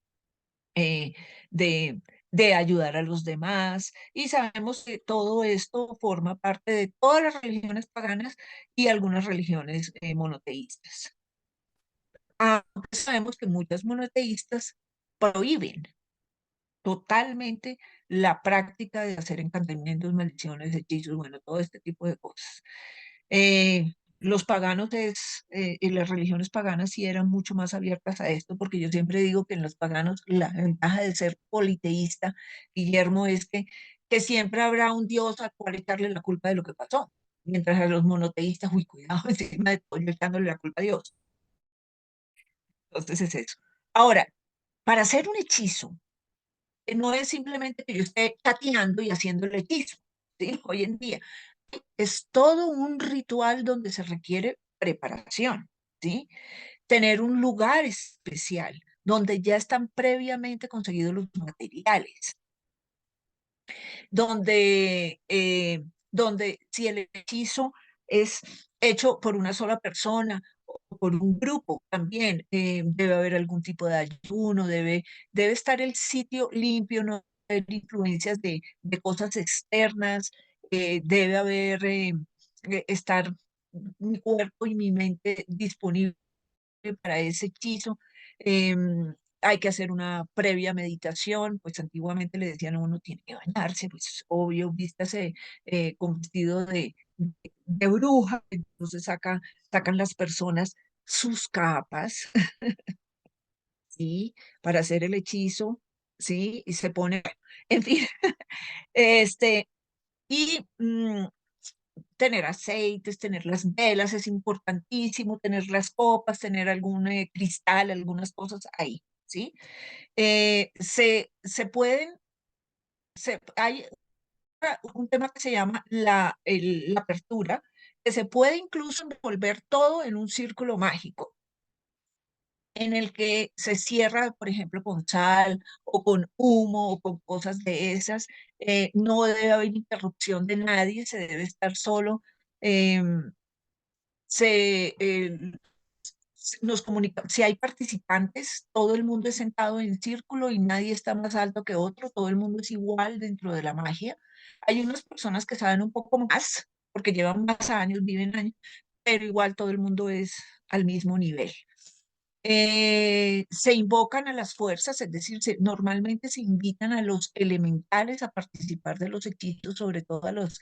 eh, de, de ayudar a los demás. Y sabemos que todo esto forma parte de todas las religiones paganas y algunas religiones monoteístas. Aunque sabemos que muchas monoteístas prohíben totalmente la práctica de hacer encantamientos, maldiciones, hechizos, bueno, todo este tipo de cosas. Los paganos y las religiones paganas sí eran mucho más abiertas a esto, porque yo siempre digo que en los paganos la ventaja de ser politeísta, Guillermo, es que siempre habrá un Dios al cual echarle la culpa de lo que pasó. Mientras a los monoteístas, uy, cuidado, encima de todo, yo echándole la culpa a Dios. Entonces es eso. Ahora, para hacer un hechizo, no es simplemente que yo esté chateando y haciendo el hechizo, ¿sí? Hoy en día es todo un ritual donde se requiere preparación, ¿sí? Tener un lugar especial donde ya están previamente conseguidos los materiales, donde si el hechizo es hecho por una sola persona o por un grupo también, debe haber algún tipo de ayuno, debe estar el sitio limpio, no debe haber influencias de cosas externas, debe haber, estar mi cuerpo y mi mente disponible para ese hechizo. Hay que hacer una previa meditación, pues antiguamente le decían a uno tiene que bañarse, pues obvio, vístase con vestido de bruja, entonces sacan las personas sus capas, ¿sí? Para hacer el hechizo, ¿sí? Y se pone, en fin, este, y tener aceites, tener las velas, es importantísimo, tener las copas, tener algún cristal, algunas cosas ahí, ¿sí? Se pueden, hay un tema que se llama la apertura, que se puede incluso envolver todo en un círculo mágico, en el que se cierra, por ejemplo, con sal o con humo o con cosas de esas. No debe haber interrupción de nadie, se debe estar solo. em, se, nos comunica, si hay participantes, todo el mundo es sentado en círculo y nadie está más alto que otro, todo el mundo es igual dentro de la magia. Hay unas personas que saben un poco más, porque llevan más años, viven años, pero igual todo el mundo es al mismo nivel. Se invocan a las fuerzas, es decir, normalmente se invitan a los elementales a participar de los hechizos, sobre todo a los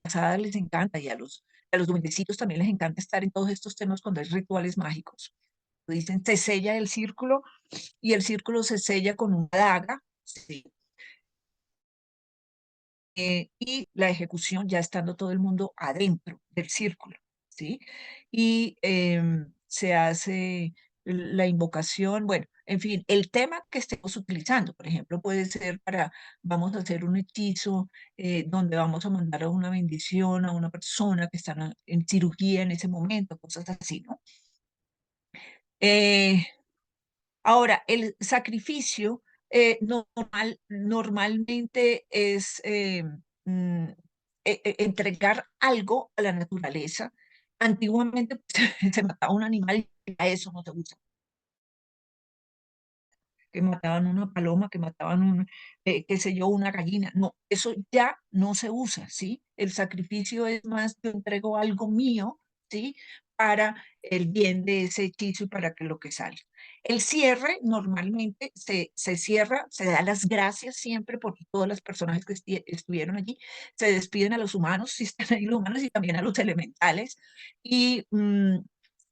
hadas les encanta y a los duendecitos también les encanta estar en todos estos temas cuando hay rituales mágicos. Dicen, se sella el círculo y el círculo se sella con una daga, ¿sí? Y la ejecución ya estando todo el mundo adentro del círculo, ¿sí? Y se hace la invocación, bueno, en fin, el tema que estemos utilizando, por ejemplo, puede ser para, vamos a hacer un hechizo donde vamos a mandar a una bendición a una persona que está en cirugía en ese momento, cosas así, ¿no? Eh, Ahora, el sacrificio normalmente es mm, entregar algo a la naturaleza. Antiguamente pues, se mataba un animal y a eso no se usa. Que mataban una paloma, que mataban qué sé yo, una gallina. No, eso ya no se usa, ¿sí? El sacrificio es más, yo entrego algo mío, ¿sí? Para el bien de ese hechizo y para que lo que salga. El cierre normalmente se cierra, se da las gracias siempre por todas las personas que estuvieron allí, se despiden a los humanos, si están ahí los humanos, y también a los elementales, y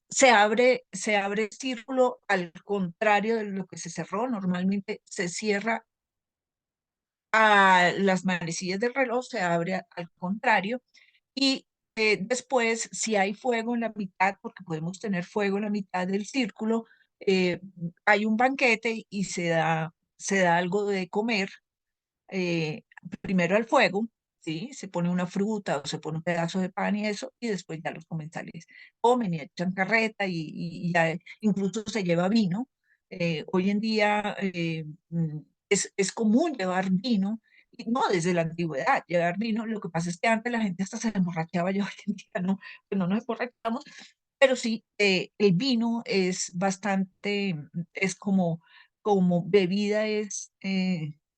se abre el círculo al contrario de lo que se cerró. Normalmente se cierra a las manecillas del reloj, se abre al contrario. Y después, si hay fuego en la mitad, porque podemos tener fuego en la mitad del círculo, hay un banquete y se da algo de comer eh, primero al fuego, ¿sí? Se pone una fruta o se pone un pedazo de pan y eso, y después ya los comensales comen y echan carreta y ya incluso se lleva vino. Hoy en día es común llevar vino, y no desde la antigüedad, llevar vino. Lo que pasa es que antes la gente hasta se emborrachaba, y hoy en día no, pues no nos emborrachamos, pero sí, el vino es bastante, es como bebida, es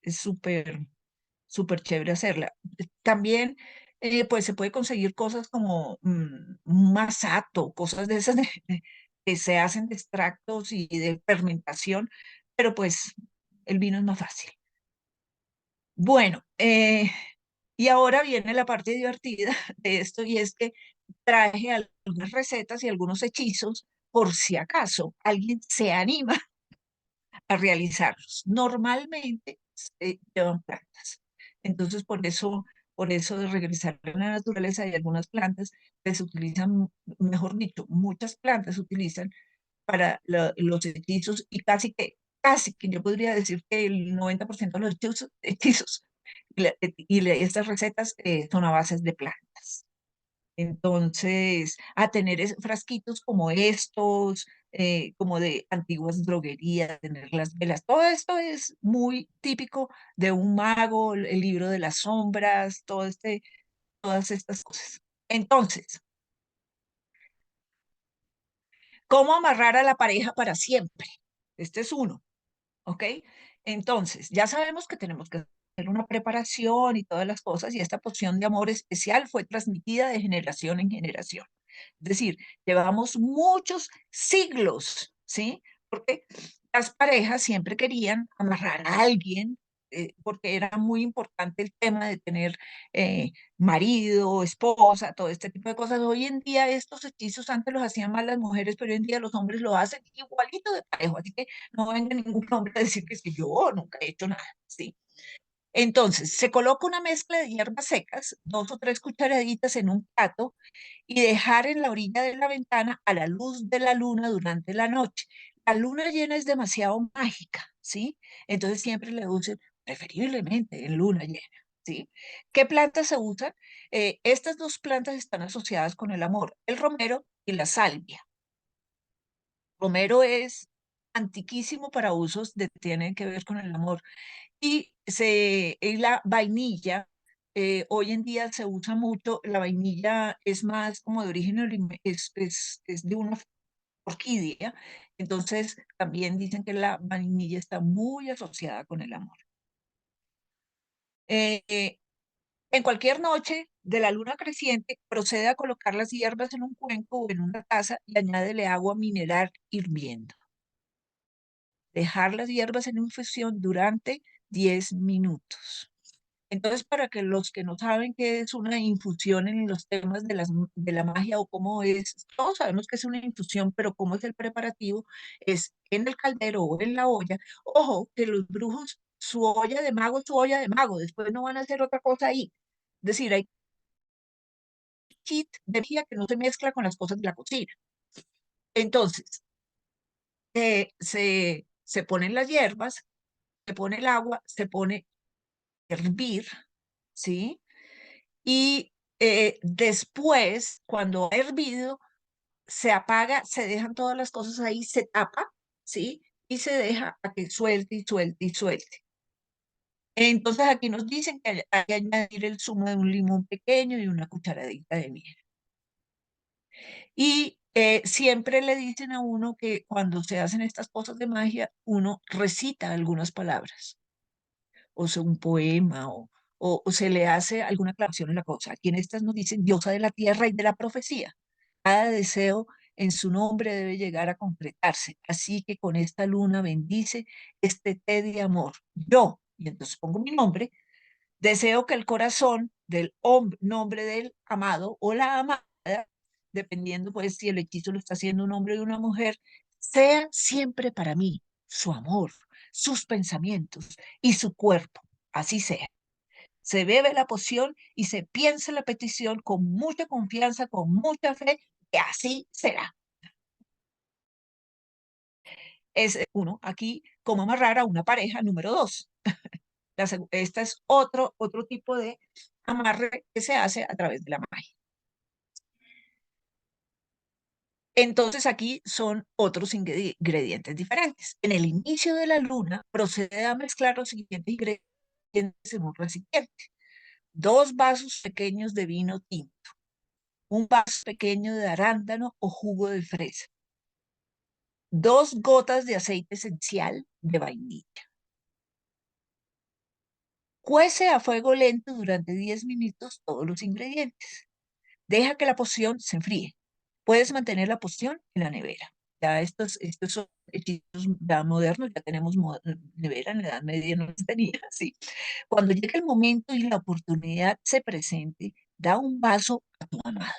súper chévere hacerla. También, pues se puede conseguir cosas como un masato, cosas de esas que se hacen de extractos y de fermentación, pero pues el vino es más fácil. Bueno, y ahora viene la parte divertida de esto y es que traje algunas recetas y algunos hechizos por si acaso alguien se anima a realizarlos. Normalmente llevan plantas. Entonces, por eso de regresar a la naturaleza hay algunas plantas que se utilizan, mejor dicho, muchas plantas se utilizan para los hechizos y casi que casi que yo podría decir que el 90% de los hechizos estas recetas son a bases de plantas. Entonces, a tener frasquitos como estos, como de antiguas droguerías, tener las velas, todo esto es muy típico de un mago, el libro de las sombras, todas estas cosas. Entonces, ¿cómo amarrar a la pareja para siempre? Este es uno. ¿Ok? Entonces, ya sabemos que tenemos que hacer una preparación y todas las cosas, y esta poción de amor especial fue transmitida de generación en generación. Es decir, llevamos muchos siglos, ¿sí? Porque las parejas siempre querían amarrar a alguien, porque era muy importante el tema de tener marido, esposa, todo este tipo de cosas. Hoy en día estos hechizos antes los hacían más las mujeres, pero hoy en día los hombres lo hacen igualito de parejo, así que no venga ningún hombre a decir que es que yo nunca he hecho nada, ¿sí? Entonces, se coloca una mezcla de hierbas secas, 2 o 3 cucharaditas en un plato, y dejar en la orilla de la ventana a la luz de la luna durante la noche. La luna llena es demasiado mágica, ¿sí? Entonces siempre le usen preferiblemente en luna llena, ¿sí? ¿Qué plantas se usan? Estas dos plantas están asociadas con el amor, el romero y la salvia. Romero es antiquísimo para usos que tienen que ver con el amor. Y la vainilla, hoy en día se usa mucho, la vainilla es más como de origen, es de una orquídea, entonces también dicen que la vainilla está muy asociada con el amor. Eh, eh, en cualquier noche de la luna creciente, procede a colocar las hierbas en un cuenco o en una taza y añádele agua mineral hirviendo. Dejar las hierbas en infusión durante 10 minutos. Entonces, para que los que no saben qué es una infusión en los temas de la magia o cómo es, todos sabemos que es una infusión, pero cómo es el preparativo, es en el caldero o en la olla. Ojo, que los brujos, su olla de mago es su olla de mago, después no van a hacer otra cosa ahí. Es decir, hay kit de magia que no se mezcla con las cosas de la cocina. Entonces, se ponen las hierbas, se pone el agua, se pone a hervir, ¿sí? Y después, cuando ha hervido, se apaga, se dejan todas las cosas ahí, se tapa, ¿sí? Y se deja a que suelte y suelte y suelte. Entonces aquí nos dicen que hay que añadir el zumo de un limón pequeño y una cucharadita de miel. Y siempre le dicen a uno que cuando se hacen estas cosas de magia, uno recita algunas palabras o sea, un poema o se le hace alguna aclaración en la cosa. Aquí en estas nos dicen diosa de la tierra y de la profecía. Cada deseo en su nombre debe llegar a concretarse. Así que con esta luna bendice este té de amor. Yo, y entonces pongo mi nombre, deseo que el corazón del nombre del amado o la amada, dependiendo pues si el hechizo lo está haciendo un hombre o una mujer, sea siempre para mí su amor, sus pensamientos y su cuerpo. Así sea. Se bebe la poción y se piensa la petición con mucha confianza, con mucha fe, que así será. Es uno, aquí, cómo amarrar a una pareja número 2. Esta es otro tipo de amarre que se hace a través de la magia. Entonces aquí son otros ingredientes diferentes. En el inicio de la luna procede a mezclar los siguientes ingredientes en un recipiente. 2 vasos pequeños de vino tinto, un vaso pequeño de arándano o jugo de fresa, 2 gotas de aceite esencial de vainilla. Cuece a fuego lento durante 10 minutos todos los ingredientes. Deja que la poción se enfríe. Puedes mantener la poción en la nevera. Ya estos son hechizos ya modernos, ya tenemos nevera, en la Edad Media no las tenía, sí. Cuando llegue el momento y la oportunidad se presente, da un vaso a tu amado,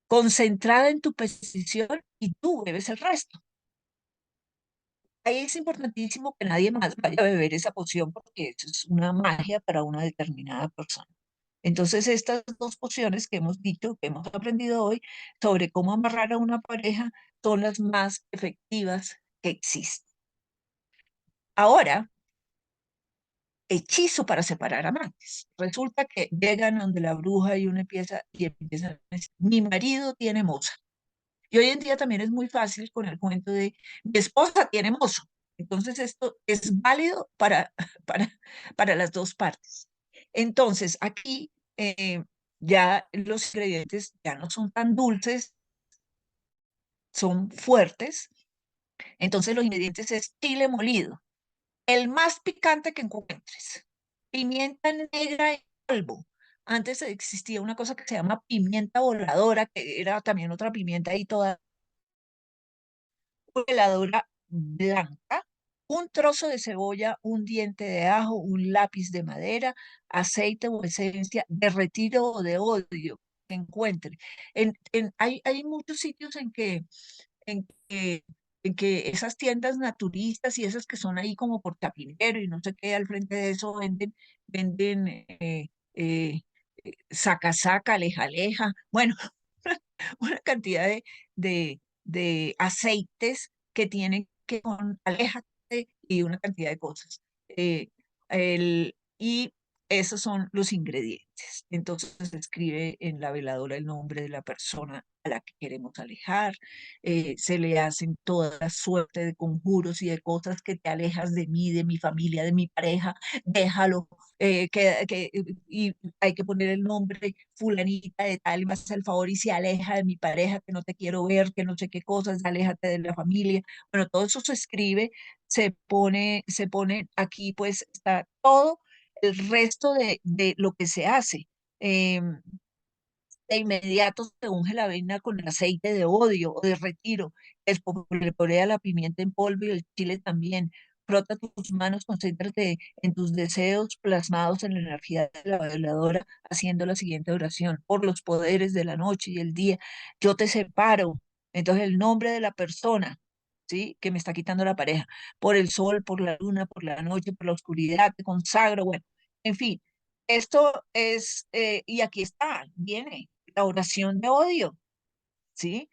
concentrada en tu petición y tú bebes el resto. Ahí es importantísimo que nadie más vaya a beber esa poción porque eso es una magia para una determinada persona. Entonces, estas 2 pociones que hemos dicho, que hemos aprendido hoy sobre cómo amarrar a una pareja, son las más efectivas que existen. Ahora, hechizo para separar amantes. Resulta que llegan donde la bruja y uno empieza a decir, mi marido tiene moza. Y hoy en día también es muy fácil con el cuento de mi esposa tiene mozo. Entonces esto es válido para, para las dos partes. Entonces aquí ya los ingredientes ya no son tan dulces, son fuertes. Entonces los ingredientes es chile molido, el más picante que encuentres, pimienta negra en polvo. Antes existía una cosa que se llama pimienta voladora, que era también otra pimienta ahí toda veladora blanca, un trozo de cebolla, un diente de ajo, un lápiz de madera, aceite o esencia de retiro o de odio que encuentre. Hay muchos sitios en que, en que esas tiendas naturistas y esas que son ahí como por Chapinero y no sé qué, al frente de eso venden eh, saca, saca, aleja, aleja. Bueno, una cantidad de aceites que tienen que con aléjate y una cantidad de cosas. Y esos son los ingredientes. Entonces se escribe en la veladora el nombre de la persona a la que queremos alejar. Se le hacen toda suerte de conjuros y de cosas que te alejas de mí, de mi familia, de mi pareja. Déjalo. Y hay que poner el nombre fulanita de tal, y me hace el favor y se aleja de mi pareja, que no te quiero ver, que no sé qué cosas, aléjate de la familia. Bueno, todo eso se escribe, se pone aquí, pues está todo el resto de lo que se hace. Em, de inmediato se unge la avena con el aceite de odio o de retiro, espolvorea la pimienta en polvo y el chile también. Frota tus manos, concéntrate en tus deseos plasmados en la energía de la veladora, haciendo la siguiente oración. Por los poderes de la noche y el día, yo te separo. Entonces, el nombre de la persona, ¿sí? Que me está quitando la pareja. Por el sol, por la luna, por la noche, por la oscuridad, te consagro. Bueno, en fin, esto es, y aquí está, viene la oración de odio, ¿sí?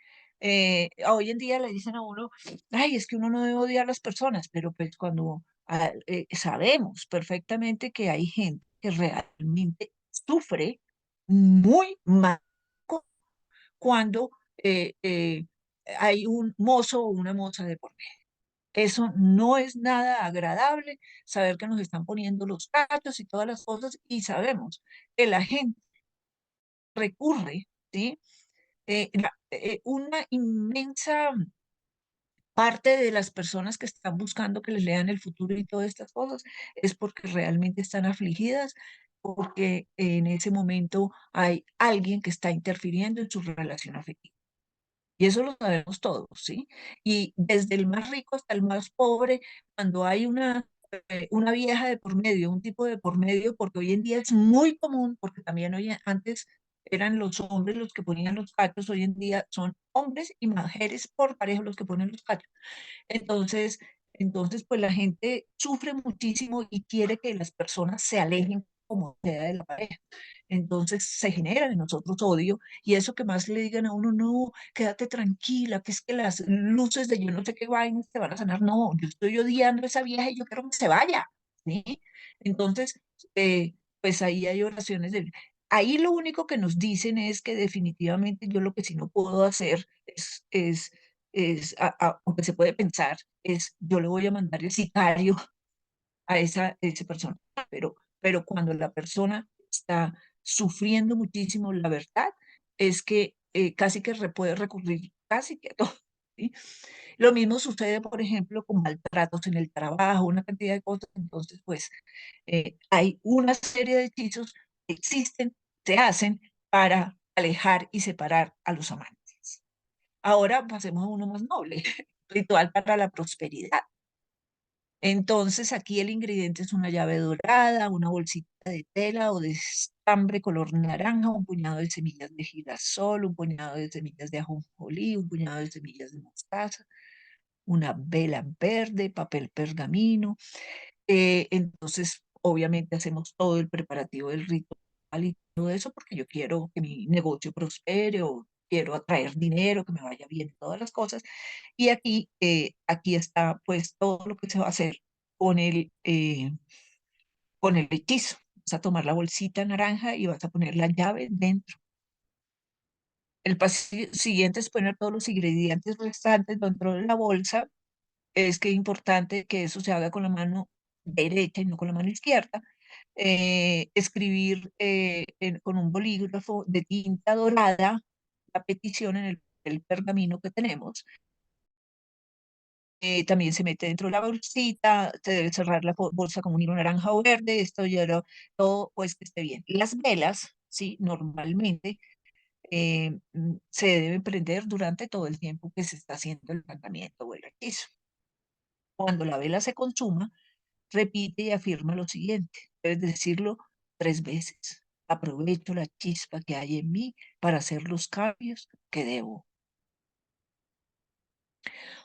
Hoy en día le dicen a uno, ay, es que uno no debe odiar a las personas, pero pues cuando sabemos perfectamente que hay gente que realmente sufre muy mal cuando hay un mozo o una moza de por medio. Eso no es nada agradable, saber que nos están poniendo los cachos y todas las cosas, y sabemos que la gente recurre, ¿sí? Una inmensa parte de las personas que están buscando que les lean el futuro y todas estas cosas es porque realmente están afligidas, porque en ese momento hay alguien que está interfiriendo en su relación afectiva. Y eso lo sabemos todos, ¿sí? Y desde el más rico hasta el más pobre, cuando hay una vieja de por medio, un tipo de por medio, porque hoy en día es muy común, porque también antes eran los hombres los que ponían los cachos, hoy en día son hombres y mujeres por pareja los que ponen los cachos. Entonces, entonces, pues la gente sufre muchísimo y quiere que las personas se alejen como sea de la pareja. Entonces se genera en nosotros odio y eso que más le digan a uno, no, quédate tranquila, que es que las luces de yo no sé qué vainas te van a sanar. No, yo estoy odiando a esa vieja y yo quiero que se vaya, ¿sí? Entonces, pues ahí hay oraciones de... Ahí lo único que nos dicen es que definitivamente yo lo que sí no puedo hacer aunque se puede pensar, es yo le voy a mandar el sicario a esa persona, pero cuando la persona está sufriendo muchísimo, la verdad es que casi que puede recurrir casi que a todo. ¿Sí? Lo mismo sucede, por ejemplo, con maltratos en el trabajo, una cantidad de cosas. Entonces, pues, hay una serie de hechizos que existen, se hacen para alejar y separar a los amantes. Ahora pasemos a uno más noble, ritual para la prosperidad. Entonces aquí el ingrediente es una llave dorada, una bolsita de tela o de estambre color naranja, un puñado de semillas de girasol, un puñado de semillas de ajonjolí, un puñado de semillas de mostaza, una vela verde, papel pergamino. Entonces, obviamente hacemos todo el preparativo del ritual y todo eso porque yo quiero que mi negocio prospere o quiero atraer dinero, que me vaya bien, todas las cosas. Y aquí está pues todo lo que se va a hacer. con con el hechizo. Vas a tomar la bolsita naranja y vas a poner la llave dentro. El paso siguiente es poner todos los ingredientes restantes dentro de la bolsa. Es que es importante que eso se haga con la mano derecha y no con la mano izquierda. Escribir con un bolígrafo de tinta dorada la petición en el pergamino que tenemos. También se mete dentro de la bolsita, se debe cerrar la bolsa con un hilo naranja o verde, esto ya todo pues que esté bien. Las velas, sí, normalmente se deben prender durante todo el tiempo que se está haciendo el tratamiento o el hechizo. Cuando la vela se consuma, repite y afirma lo siguiente, debes decirlo 3 veces. Aprovecho la chispa que hay en mí para hacer los cambios que debo.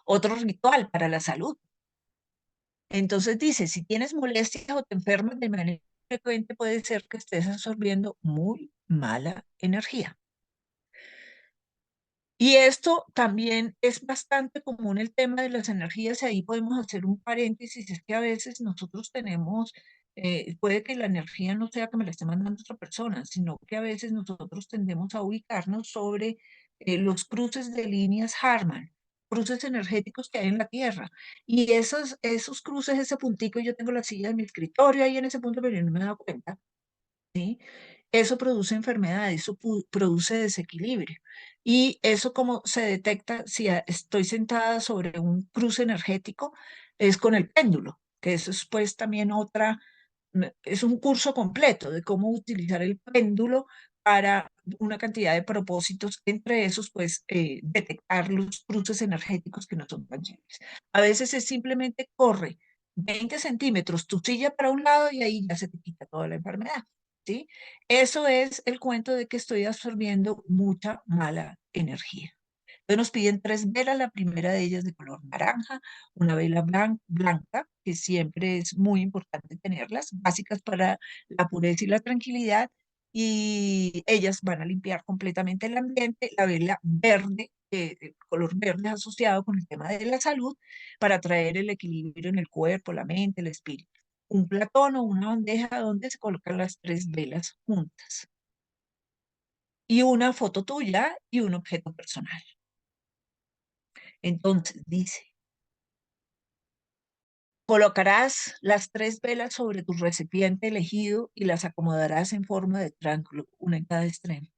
Otro ritual para la salud. Entonces dice, si tienes molestias o te enfermas de manera frecuente, puede ser que estés absorbiendo muy mala energía. Y esto también es bastante común el tema de las energías, y ahí podemos hacer un paréntesis, es que a veces nosotros tenemos, puede que la energía no sea que me la esté mandando otra persona, sino que a veces nosotros tendemos a ubicarnos sobre los cruces de líneas Harman, cruces energéticos que hay en la Tierra. Y esos cruces, ese puntico, yo tengo la silla de mi escritorio ahí en ese punto, pero yo no me he dado cuenta, ¿sí? Eso produce enfermedades, eso produce desequilibrio. Y eso como se detecta si estoy sentada sobre un cruce energético, es con el péndulo, que eso es pues también es un curso completo de cómo utilizar el péndulo para una cantidad de propósitos, entre esos pues detectar los cruces energéticos que no son tangibles. A veces es simplemente corre 20 centímetros tu silla para un lado y ahí ya se te quita toda la enfermedad. ¿Sí? Eso es el cuento de que estoy absorbiendo mucha mala energía. Entonces nos piden 3 velas, la primera de ellas de color naranja, una vela blanca, que siempre es muy importante tenerlas, básicas para la pureza y la tranquilidad, y ellas van a limpiar completamente el ambiente. La vela verde, el color verde es asociado con el tema de la salud, para traer el equilibrio en el cuerpo, la mente, el espíritu. Un platón o una bandeja donde se colocan las 3 velas juntas. Y una foto tuya y un objeto personal. Entonces dice, colocarás las 3 velas sobre tu recipiente elegido y las acomodarás en forma de triángulo, una en cada extremo.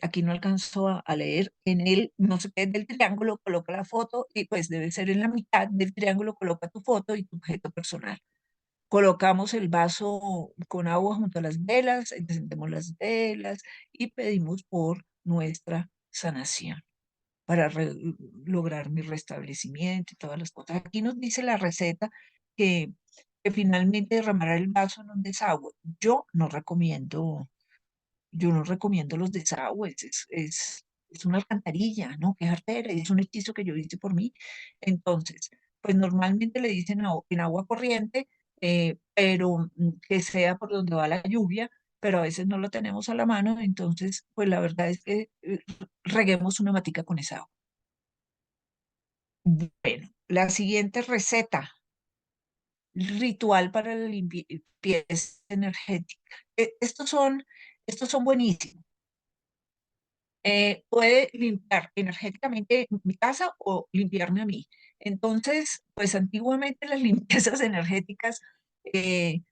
Aquí no alcanzó a leer. En él, no sé qué es del triángulo, coloca la foto y pues debe ser en la mitad del triángulo, coloca tu foto y tu objeto personal. Colocamos el vaso con agua junto a las velas, encendemos las velas y pedimos por nuestra sanación para lograr mi restablecimiento y todas las cosas. Aquí nos dice la receta que, que finalmente derramará el vaso en un desagüe. Yo no recomiendo los desagües, es una alcantarilla, ¿no? Que es artera, y es un hechizo que yo hice por mí. Entonces, pues normalmente le dicen en agua corriente, pero que sea por donde va la lluvia, pero a veces no lo tenemos a la mano, entonces, pues la verdad es que reguemos una matica con esa agua. Bueno, la siguiente receta, ritual para la limpieza energética. Estos son buenísimos. Puede limpiar energéticamente mi casa o limpiarme a mí. Entonces, pues antiguamente las limpiezas energéticas,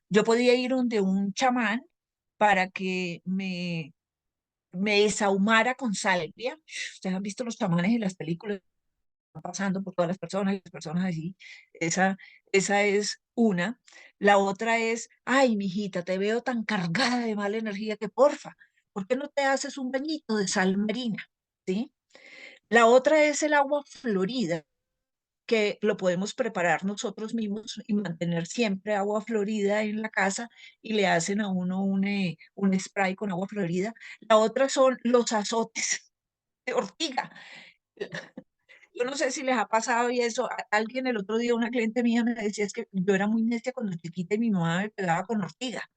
yo podía ir donde un chamán para que me desahumara con salvia. Ustedes han visto los chamanes en las películas pasando por todas las personas allí. Esa, esa es una. La otra es, ay, mijita, te veo tan cargada de mala energía que porfa, ¿por qué no te haces un bañito de sal marina? ¿Sí? La otra es el agua florida, que lo podemos preparar nosotros mismos y mantener siempre agua florida en la casa, y le hacen a uno un spray con agua florida. La otra son los azotes de ortiga. Yo no sé si les ha pasado y eso. Alguien el otro día, una cliente mía me decía, es que yo era muy necia cuando chiquita y mi mamá me pegaba con ortiga.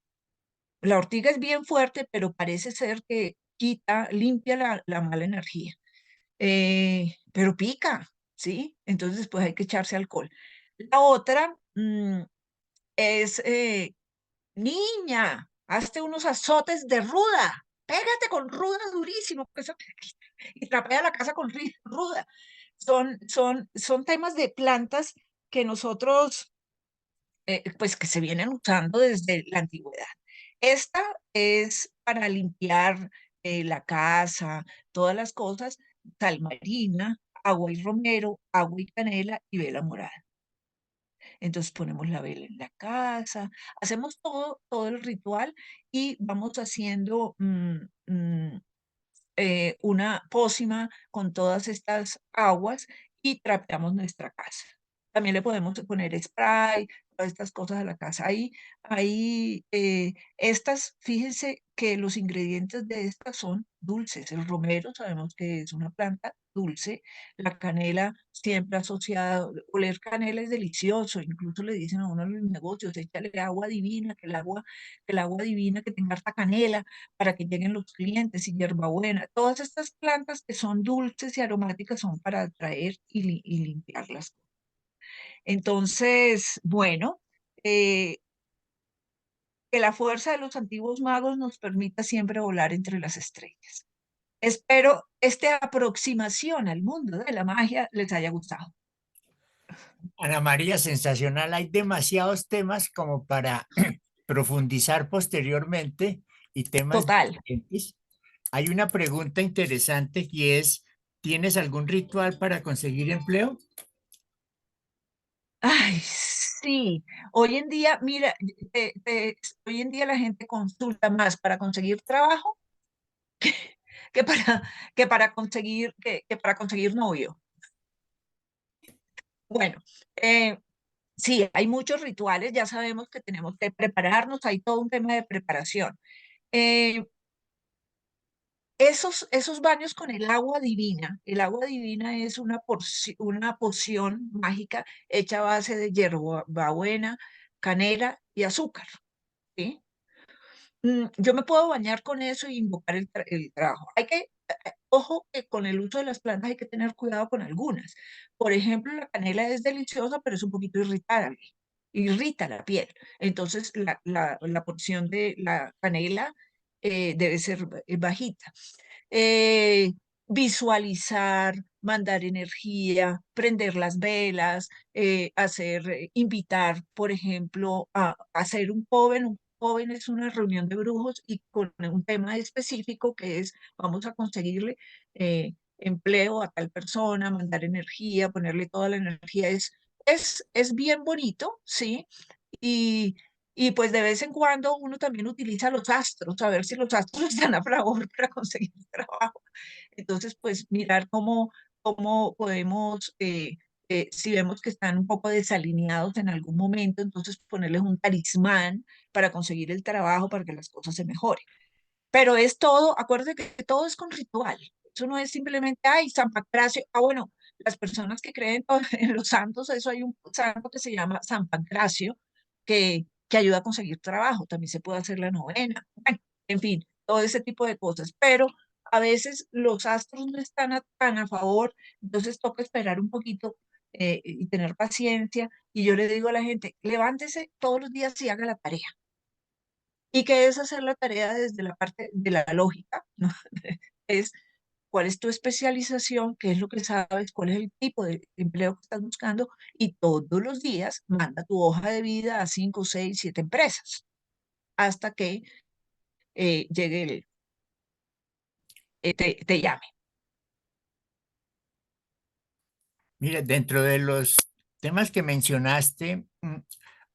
La ortiga es bien fuerte, pero parece ser que limpia la mala energía. Pero pica, ¿sí? Entonces, pues hay que echarse alcohol. La otra mm, es, niña, hazte unos azotes de ruda, pégate con ruda durísimo, que eso y trapea la casa con ruda. Son temas de plantas que nosotros, pues que se vienen usando desde la antigüedad. Esta es para limpiar la casa, todas las cosas, sal marina, agua y romero, agua y canela y vela morada. Entonces ponemos la vela en la casa, hacemos todo el ritual y vamos haciendo una pócima con todas estas aguas y trapeamos nuestra casa. También le podemos poner spray, todas estas cosas a la casa. Estas, fíjense que los ingredientes de estas son dulces. El romero sabemos que es una planta dulce. La canela siempre asociada, oler canela es delicioso. Incluso le dicen a uno en los negocios, échale agua divina, que el agua divina que tenga harta canela para que lleguen los clientes y hierbabuena. Todas estas plantas que son dulces y aromáticas son para atraer y limpiarlas. Entonces, bueno, eh, que la fuerza de los antiguos magos nos permita siempre volar entre las estrellas. Espero esta aproximación al mundo de la magia les haya gustado. Ana María, sensacional. Hay demasiados temas como para profundizar posteriormente y temas Total. diferentes. Hay una pregunta interesante que es, ¿tienes algún ritual para conseguir empleo? Ay, sí. Hoy en día, mira, hoy en día la gente consulta más para conseguir trabajo que para, que para conseguir novio. Bueno, eh, sí, hay muchos rituales, ya sabemos que tenemos que prepararnos, hay todo un tema de preparación. Eh, esos baños con el agua divina es una poción mágica hecha a base de hierbabuena, canela y azúcar, ¿sí? Yo me puedo bañar con eso y invocar el trabajo. Ojo que con el uso de las plantas hay que tener cuidado con algunas. Por ejemplo, la canela es deliciosa, pero es un poquito irritable, irrita la piel. Entonces, la porción de la canela debe ser bajita. Eh, Visualizar, mandar energía, prender las velas, invitar, por ejemplo, a hacer un coven. Un coven es una reunión de brujos y con un tema específico que es, vamos a conseguirle empleo a tal persona, mandar energía, ponerle toda la energía. Es bien bonito, ¿sí? Y, y pues de vez en cuando uno también utiliza los astros, a ver si los astros están a favor para conseguir trabajo. Entonces, pues mirar cómo podemos, si vemos que están un poco desalineados en algún momento, entonces ponerles un talismán para conseguir el trabajo, para que las cosas se mejoren. Pero es todo, acuérdate que todo es con ritual. Eso no es simplemente, ay, San Pancracio. Ah, bueno, las personas que creen en los santos, eso hay un santo que se llama San Pancracio, que ayuda a conseguir trabajo. También se puede hacer la novena. Bueno, en fin, todo ese tipo de cosas. Pero a veces los astros no están tan a favor, entonces toca esperar un poquito y tener paciencia. Y yo le digo a la gente, levántese todos los días y haga la tarea. ¿Y qué es hacer la tarea desde la parte de la lógica? ¿No? Es cuál es tu especialización, qué es lo que sabes, cuál es el tipo de empleo que estás buscando y todos los días manda tu hoja de vida a 5, 6, 7 empresas hasta que llegue te llame. Mira, dentro de los temas que mencionaste,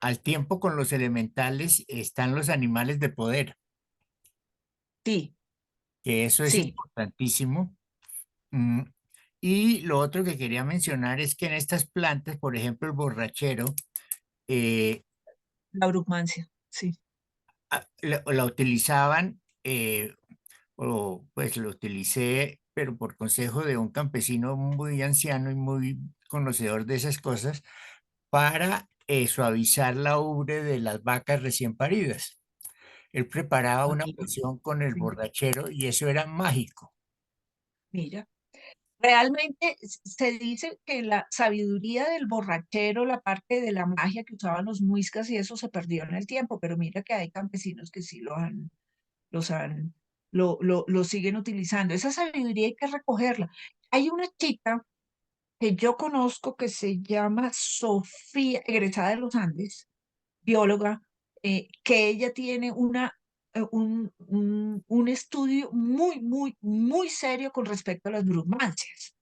al tiempo con los elementales están los animales de poder, Sí, que eso es sí, importantísimo. Mm, Y lo otro que quería mencionar es que en estas plantas, por ejemplo, el borrachero, eh, la brumancia, sí. la utilizaban, o pues lo utilicé, pero por consejo de un campesino muy anciano y muy conocedor de esas cosas, para suavizar la ubre de las vacas recién paridas. Él preparaba Ah, una mira, poción con el sí, borrachero y eso era mágico. mira. Realmente se dice que la sabiduría del borrachero, la parte de la magia que usaban los muiscas y eso se perdió en el tiempo, pero mira que hay campesinos que sí los han, lo siguen utilizando. Esa sabiduría hay que recogerla. Hay una chica que yo conozco que se llama Sofía, egresada de los Andes, bióloga, que ella tiene un estudio muy, muy, muy serio con respecto a las brumáceas.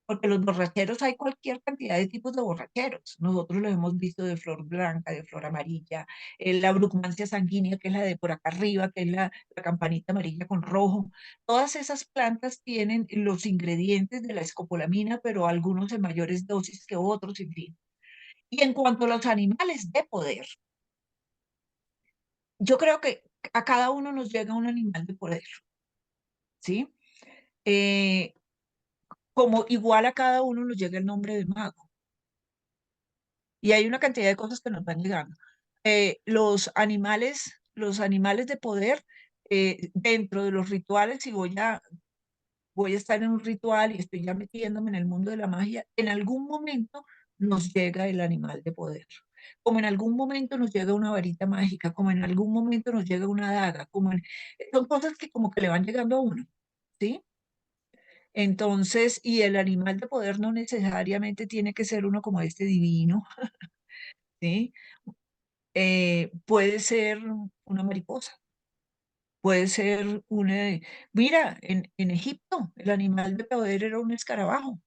Porque los borracheros, hay cualquier cantidad de tipos de borracheros. Nosotros los hemos visto de flor blanca, de flor amarilla, la brumancia sanguínea, que es la de por acá arriba, que es la campanita amarilla con rojo. Todas esas plantas tienen los ingredientes de la escopolamina, pero algunos en mayores dosis que otros, en fin. Y en cuanto a los animales de poder, yo creo que a cada uno nos llega un animal de poder, ¿sí? Eh, Como igual a cada uno nos llega el nombre de mago. Y hay una cantidad de cosas que nos van llegando. Los animales de poder, dentro de los rituales, si voy a estar en un ritual y estoy ya metiéndome en el mundo de la magia, en algún momento nos llega el animal de poder. Como en algún momento nos llega una varita mágica, como en algún momento nos llega una daga, son cosas que como que le van llegando a uno, ¿sí? Entonces, y el animal de poder no necesariamente tiene que ser uno como este divino, ¿sí? Puede ser una mariposa, puede ser Mira, en Egipto el animal de poder era un escarabajo,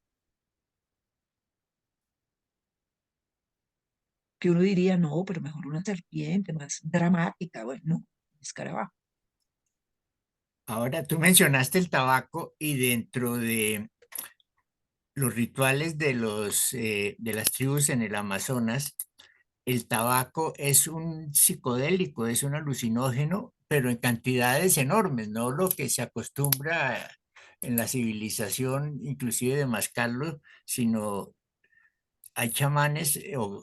que uno diría, no, pero mejor una serpiente más dramática, bueno, no, escarabajo. Ahora, tú mencionaste el tabaco y dentro de los rituales de las tribus en el Amazonas, el tabaco es un psicodélico, es un alucinógeno, pero en cantidades enormes, no lo que se acostumbra en la civilización, inclusive de mascarlo, sino hay chamanes o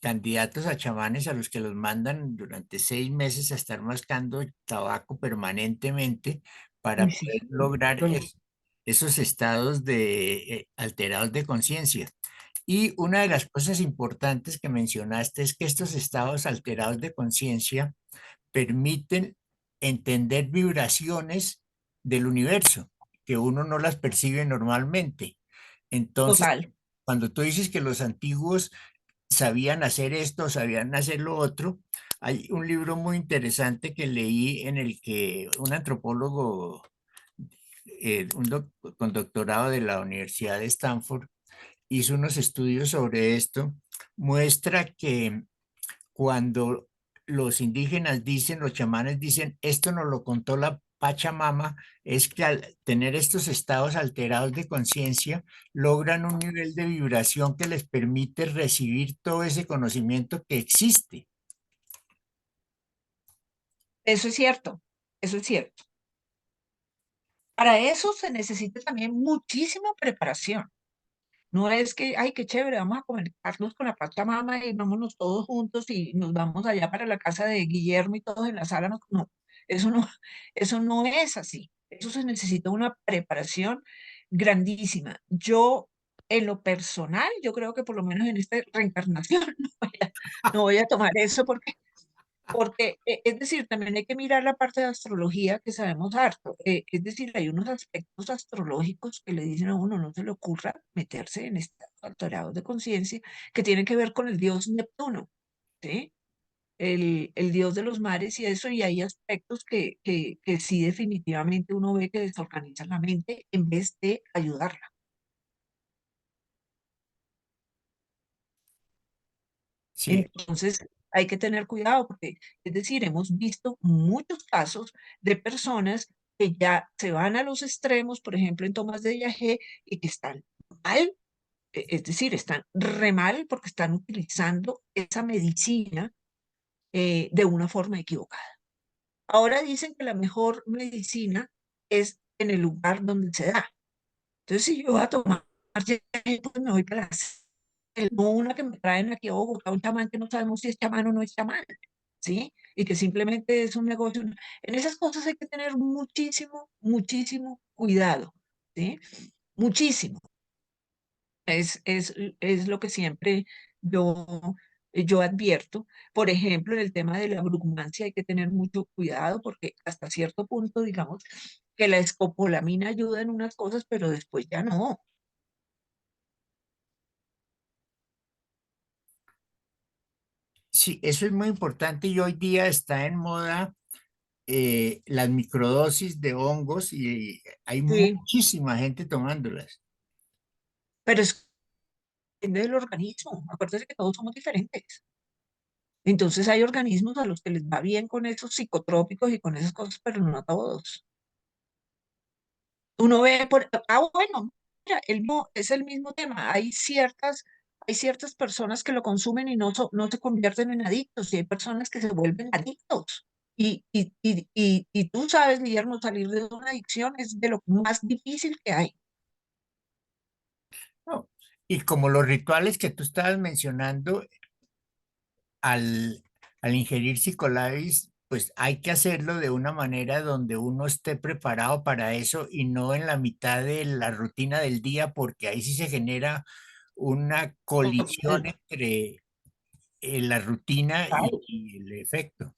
candidatos a chamanes a los que los mandan durante 6 meses a estar mascando tabaco permanentemente para Uy, sí, poder lograr dolor. esos estados de alterados de conciencia. Y una de las cosas importantes que mencionaste es que estos estados alterados de conciencia permiten entender vibraciones del universo que uno no las percibe normalmente. Entonces, Total. cuando tú dices que los antiguos sabían hacer esto, sabían hacer lo otro, hay un libro muy interesante que leí en el que un antropólogo con doctorado de la Universidad de Stanford hizo unos estudios sobre esto, muestra que cuando los indígenas dicen, los chamanes dicen, esto nos lo contó la Pachamama, es que al tener estos estados alterados de conciencia, logran un nivel de vibración que les permite recibir todo ese conocimiento que existe. Eso es cierto, eso es cierto. Para eso se necesita también muchísima preparación. No es que, ay, qué chévere, vamos a conectarnos con la Pachamama y vámonos todos juntos y nos vamos allá para la casa de Guillermo y todos en la sala. No, no, eso no, eso no es así. Eso se necesita una preparación grandísima. Yo, en lo personal, yo creo que por lo menos en esta reencarnación no voy a tomar eso porque, es decir, también hay que mirar la parte de astrología que sabemos harto. Es decir, hay unos aspectos astrológicos que le dicen a uno, no se le ocurra meterse en estados alterados de conciencia que tienen que ver con el dios Neptuno, ¿sí? El dios de los mares y eso, y hay aspectos que sí definitivamente uno ve que desorganizan la mente en vez de ayudarla. Sí, Entonces, hay que tener cuidado porque, es decir, hemos visto muchos casos de personas que ya se van a los extremos, por ejemplo, en tomas de viaje y que están mal, es decir, están re mal porque están utilizando esa medicina de una forma equivocada. Ahora dicen que la mejor medicina es en el lugar donde se da. Entonces, si yo voy a tomar, pues me voy para no una que me traen aquí a Bogotá, un chamán que no sabemos si es chamán o no es chamán, ¿sí? Y que simplemente es un negocio. En esas cosas hay que tener muchísimo, muchísimo cuidado, ¿sí? muchísimo. Es lo que siempre yo, yo advierto. Por ejemplo, en el tema de la brumancia hay que tener mucho cuidado porque hasta cierto punto, digamos, que la escopolamina ayuda en unas cosas, pero después ya no. Sí, eso es muy importante y hoy día está en moda las microdosis de hongos y hay Sí. muchísima gente tomándolas. Pero es depende del organismo. Acuérdate que todos somos diferentes. Entonces hay organismos a los que les va bien con esos psicotrópicos y con esas cosas, pero no a todos. Uno ve bueno, mira, es el mismo tema. Hay ciertas personas que lo consumen y no se convierten en adictos, y hay personas que se vuelven adictos. Y tú sabes, Guillermo, salir de una adicción es de lo más difícil que hay. ¿No? Y como los rituales que tú estabas mencionando, al, al ingerir psicolabis, pues hay que hacerlo de una manera donde uno esté preparado para eso y no en la mitad de la rutina del día, porque ahí sí se genera una colisión Total. entre la rutina y el efecto.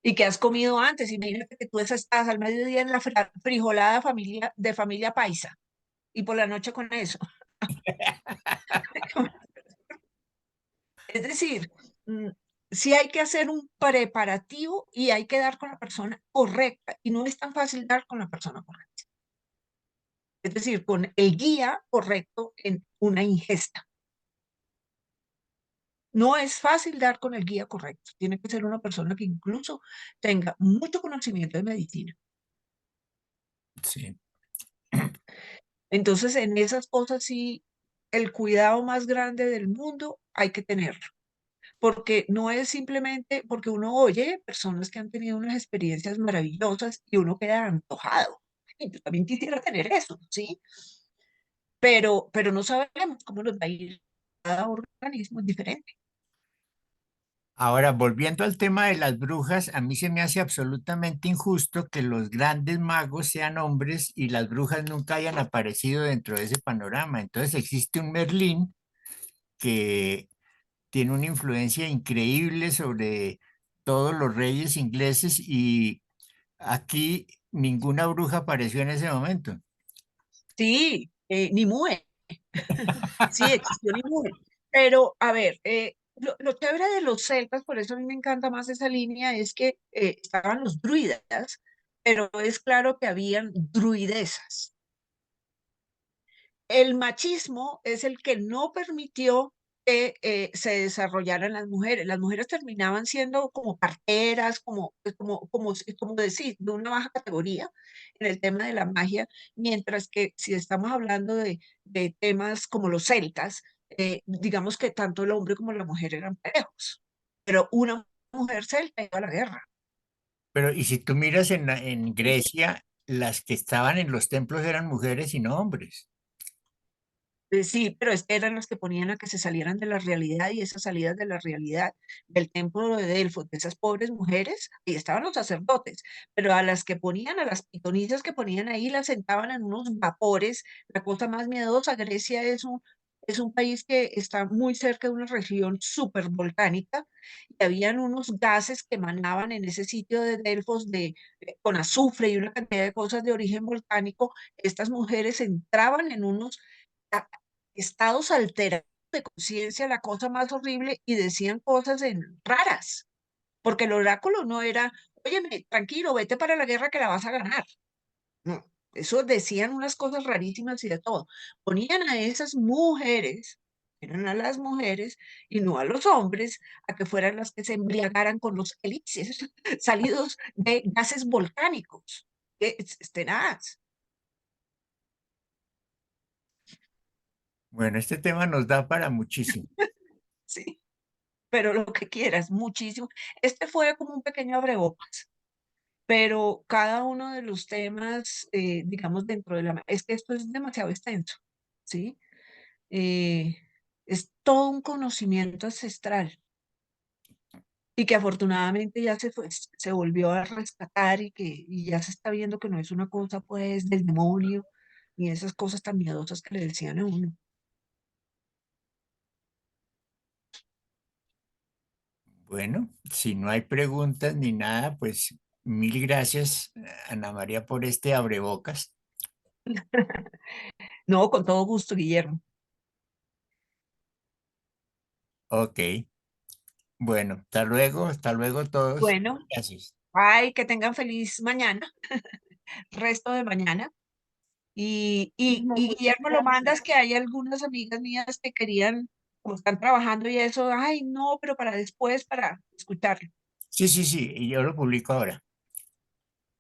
Y que has comido antes. Imagínate que tú estás al mediodía en la frijolada de familia paisa y por la noche con eso. Es decir, mm, sí hay que hacer un preparativo y hay que dar con la persona correcta. Y no es tan fácil dar con la persona correcta. Es decir, con el guía correcto en una ingesta. No es fácil dar con el guía correcto. Tiene que ser una persona que incluso tenga mucho conocimiento de medicina. Sí. Entonces, en esas cosas sí, el cuidado más grande del mundo hay que tenerlo, porque no es simplemente porque uno oye personas que han tenido unas experiencias maravillosas y uno queda antojado. Y yo también quisiera tener eso, ¿sí? Pero no sabemos cómo nos va a ir. Cada organismo es diferente. Ahora, volviendo al tema de las brujas, a mí se me hace absolutamente injusto que los grandes magos sean hombres y las brujas nunca hayan aparecido dentro de ese panorama. Entonces existe un Merlín que tiene una influencia increíble sobre todos los reyes ingleses y aquí ninguna bruja apareció en ese momento. Sí, Nimue, sí, existió Nimue. Pero, a ver, lo chévere de los celtas, por eso a mí me encanta más esa línea, es que estaban los druidas, pero es claro que habían druidesas. El machismo es el que no permitió que se desarrollaran las mujeres. Las mujeres terminaban siendo como parteras, como decir, de una baja categoría en el tema de la magia, mientras que si estamos hablando de temas como los celtas, digamos que tanto el hombre como la mujer eran parejos, pero una mujer celta iba a la guerra. Pero y si tú miras en Grecia, las que estaban en los templos eran mujeres y no hombres. Sí, pero eran las que ponían a que se salieran de la realidad y esas salidas de la realidad del templo de Delfos, de esas pobres mujeres, ahí estaban los sacerdotes, pero a las que ponían, a las pitonisas que ponían ahí, las sentaban en unos vapores, la cosa más miedosa. Grecia es un país que está muy cerca de una región súper volcánica y habían unos gases que emanaban en ese sitio de Delfos con azufre y una cantidad de cosas de origen volcánico. Estas mujeres entraban en unos estados alterados de conciencia, la cosa más horrible, y decían cosas raras, porque el oráculo no era, óyeme, tranquilo, vete para la guerra que la vas a ganar. No, eso decían unas cosas rarísimas y de todo. Ponían a esas mujeres, eran a las mujeres y no a los hombres, a que fueran las que se embriagaran con los elixires salidos de gases volcánicos. Es tenaz, Bueno, este tema nos da para muchísimo. sí, pero lo que quieras, muchísimo. Este fue como un pequeño abrebocas, pero cada uno de los temas, digamos, dentro de es que esto es demasiado extenso, ¿sí? Eh, es todo un conocimiento ancestral y que afortunadamente ya se volvió a rescatar y ya se está viendo que no es una cosa, pues, del demonio, y esas cosas tan miedosas que le decían a uno. Bueno, si no hay preguntas ni nada, pues mil gracias, Ana María, por este abrebocas. No, con todo gusto, Guillermo. Ok, bueno, hasta luego todos. Bueno, Gracias. ay, que tengan feliz mañana, resto de mañana. Y Guillermo, lo mandas que hay algunas amigas mías que querían, como están trabajando y eso, ay, no, pero para después, para escucharlo. Sí, sí, sí, y yo lo publico ahora.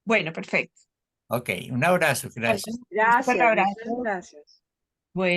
Bueno, perfecto. Ok, un abrazo, Bueno, gracias. un super Gracias, muchas abrazo. gracias.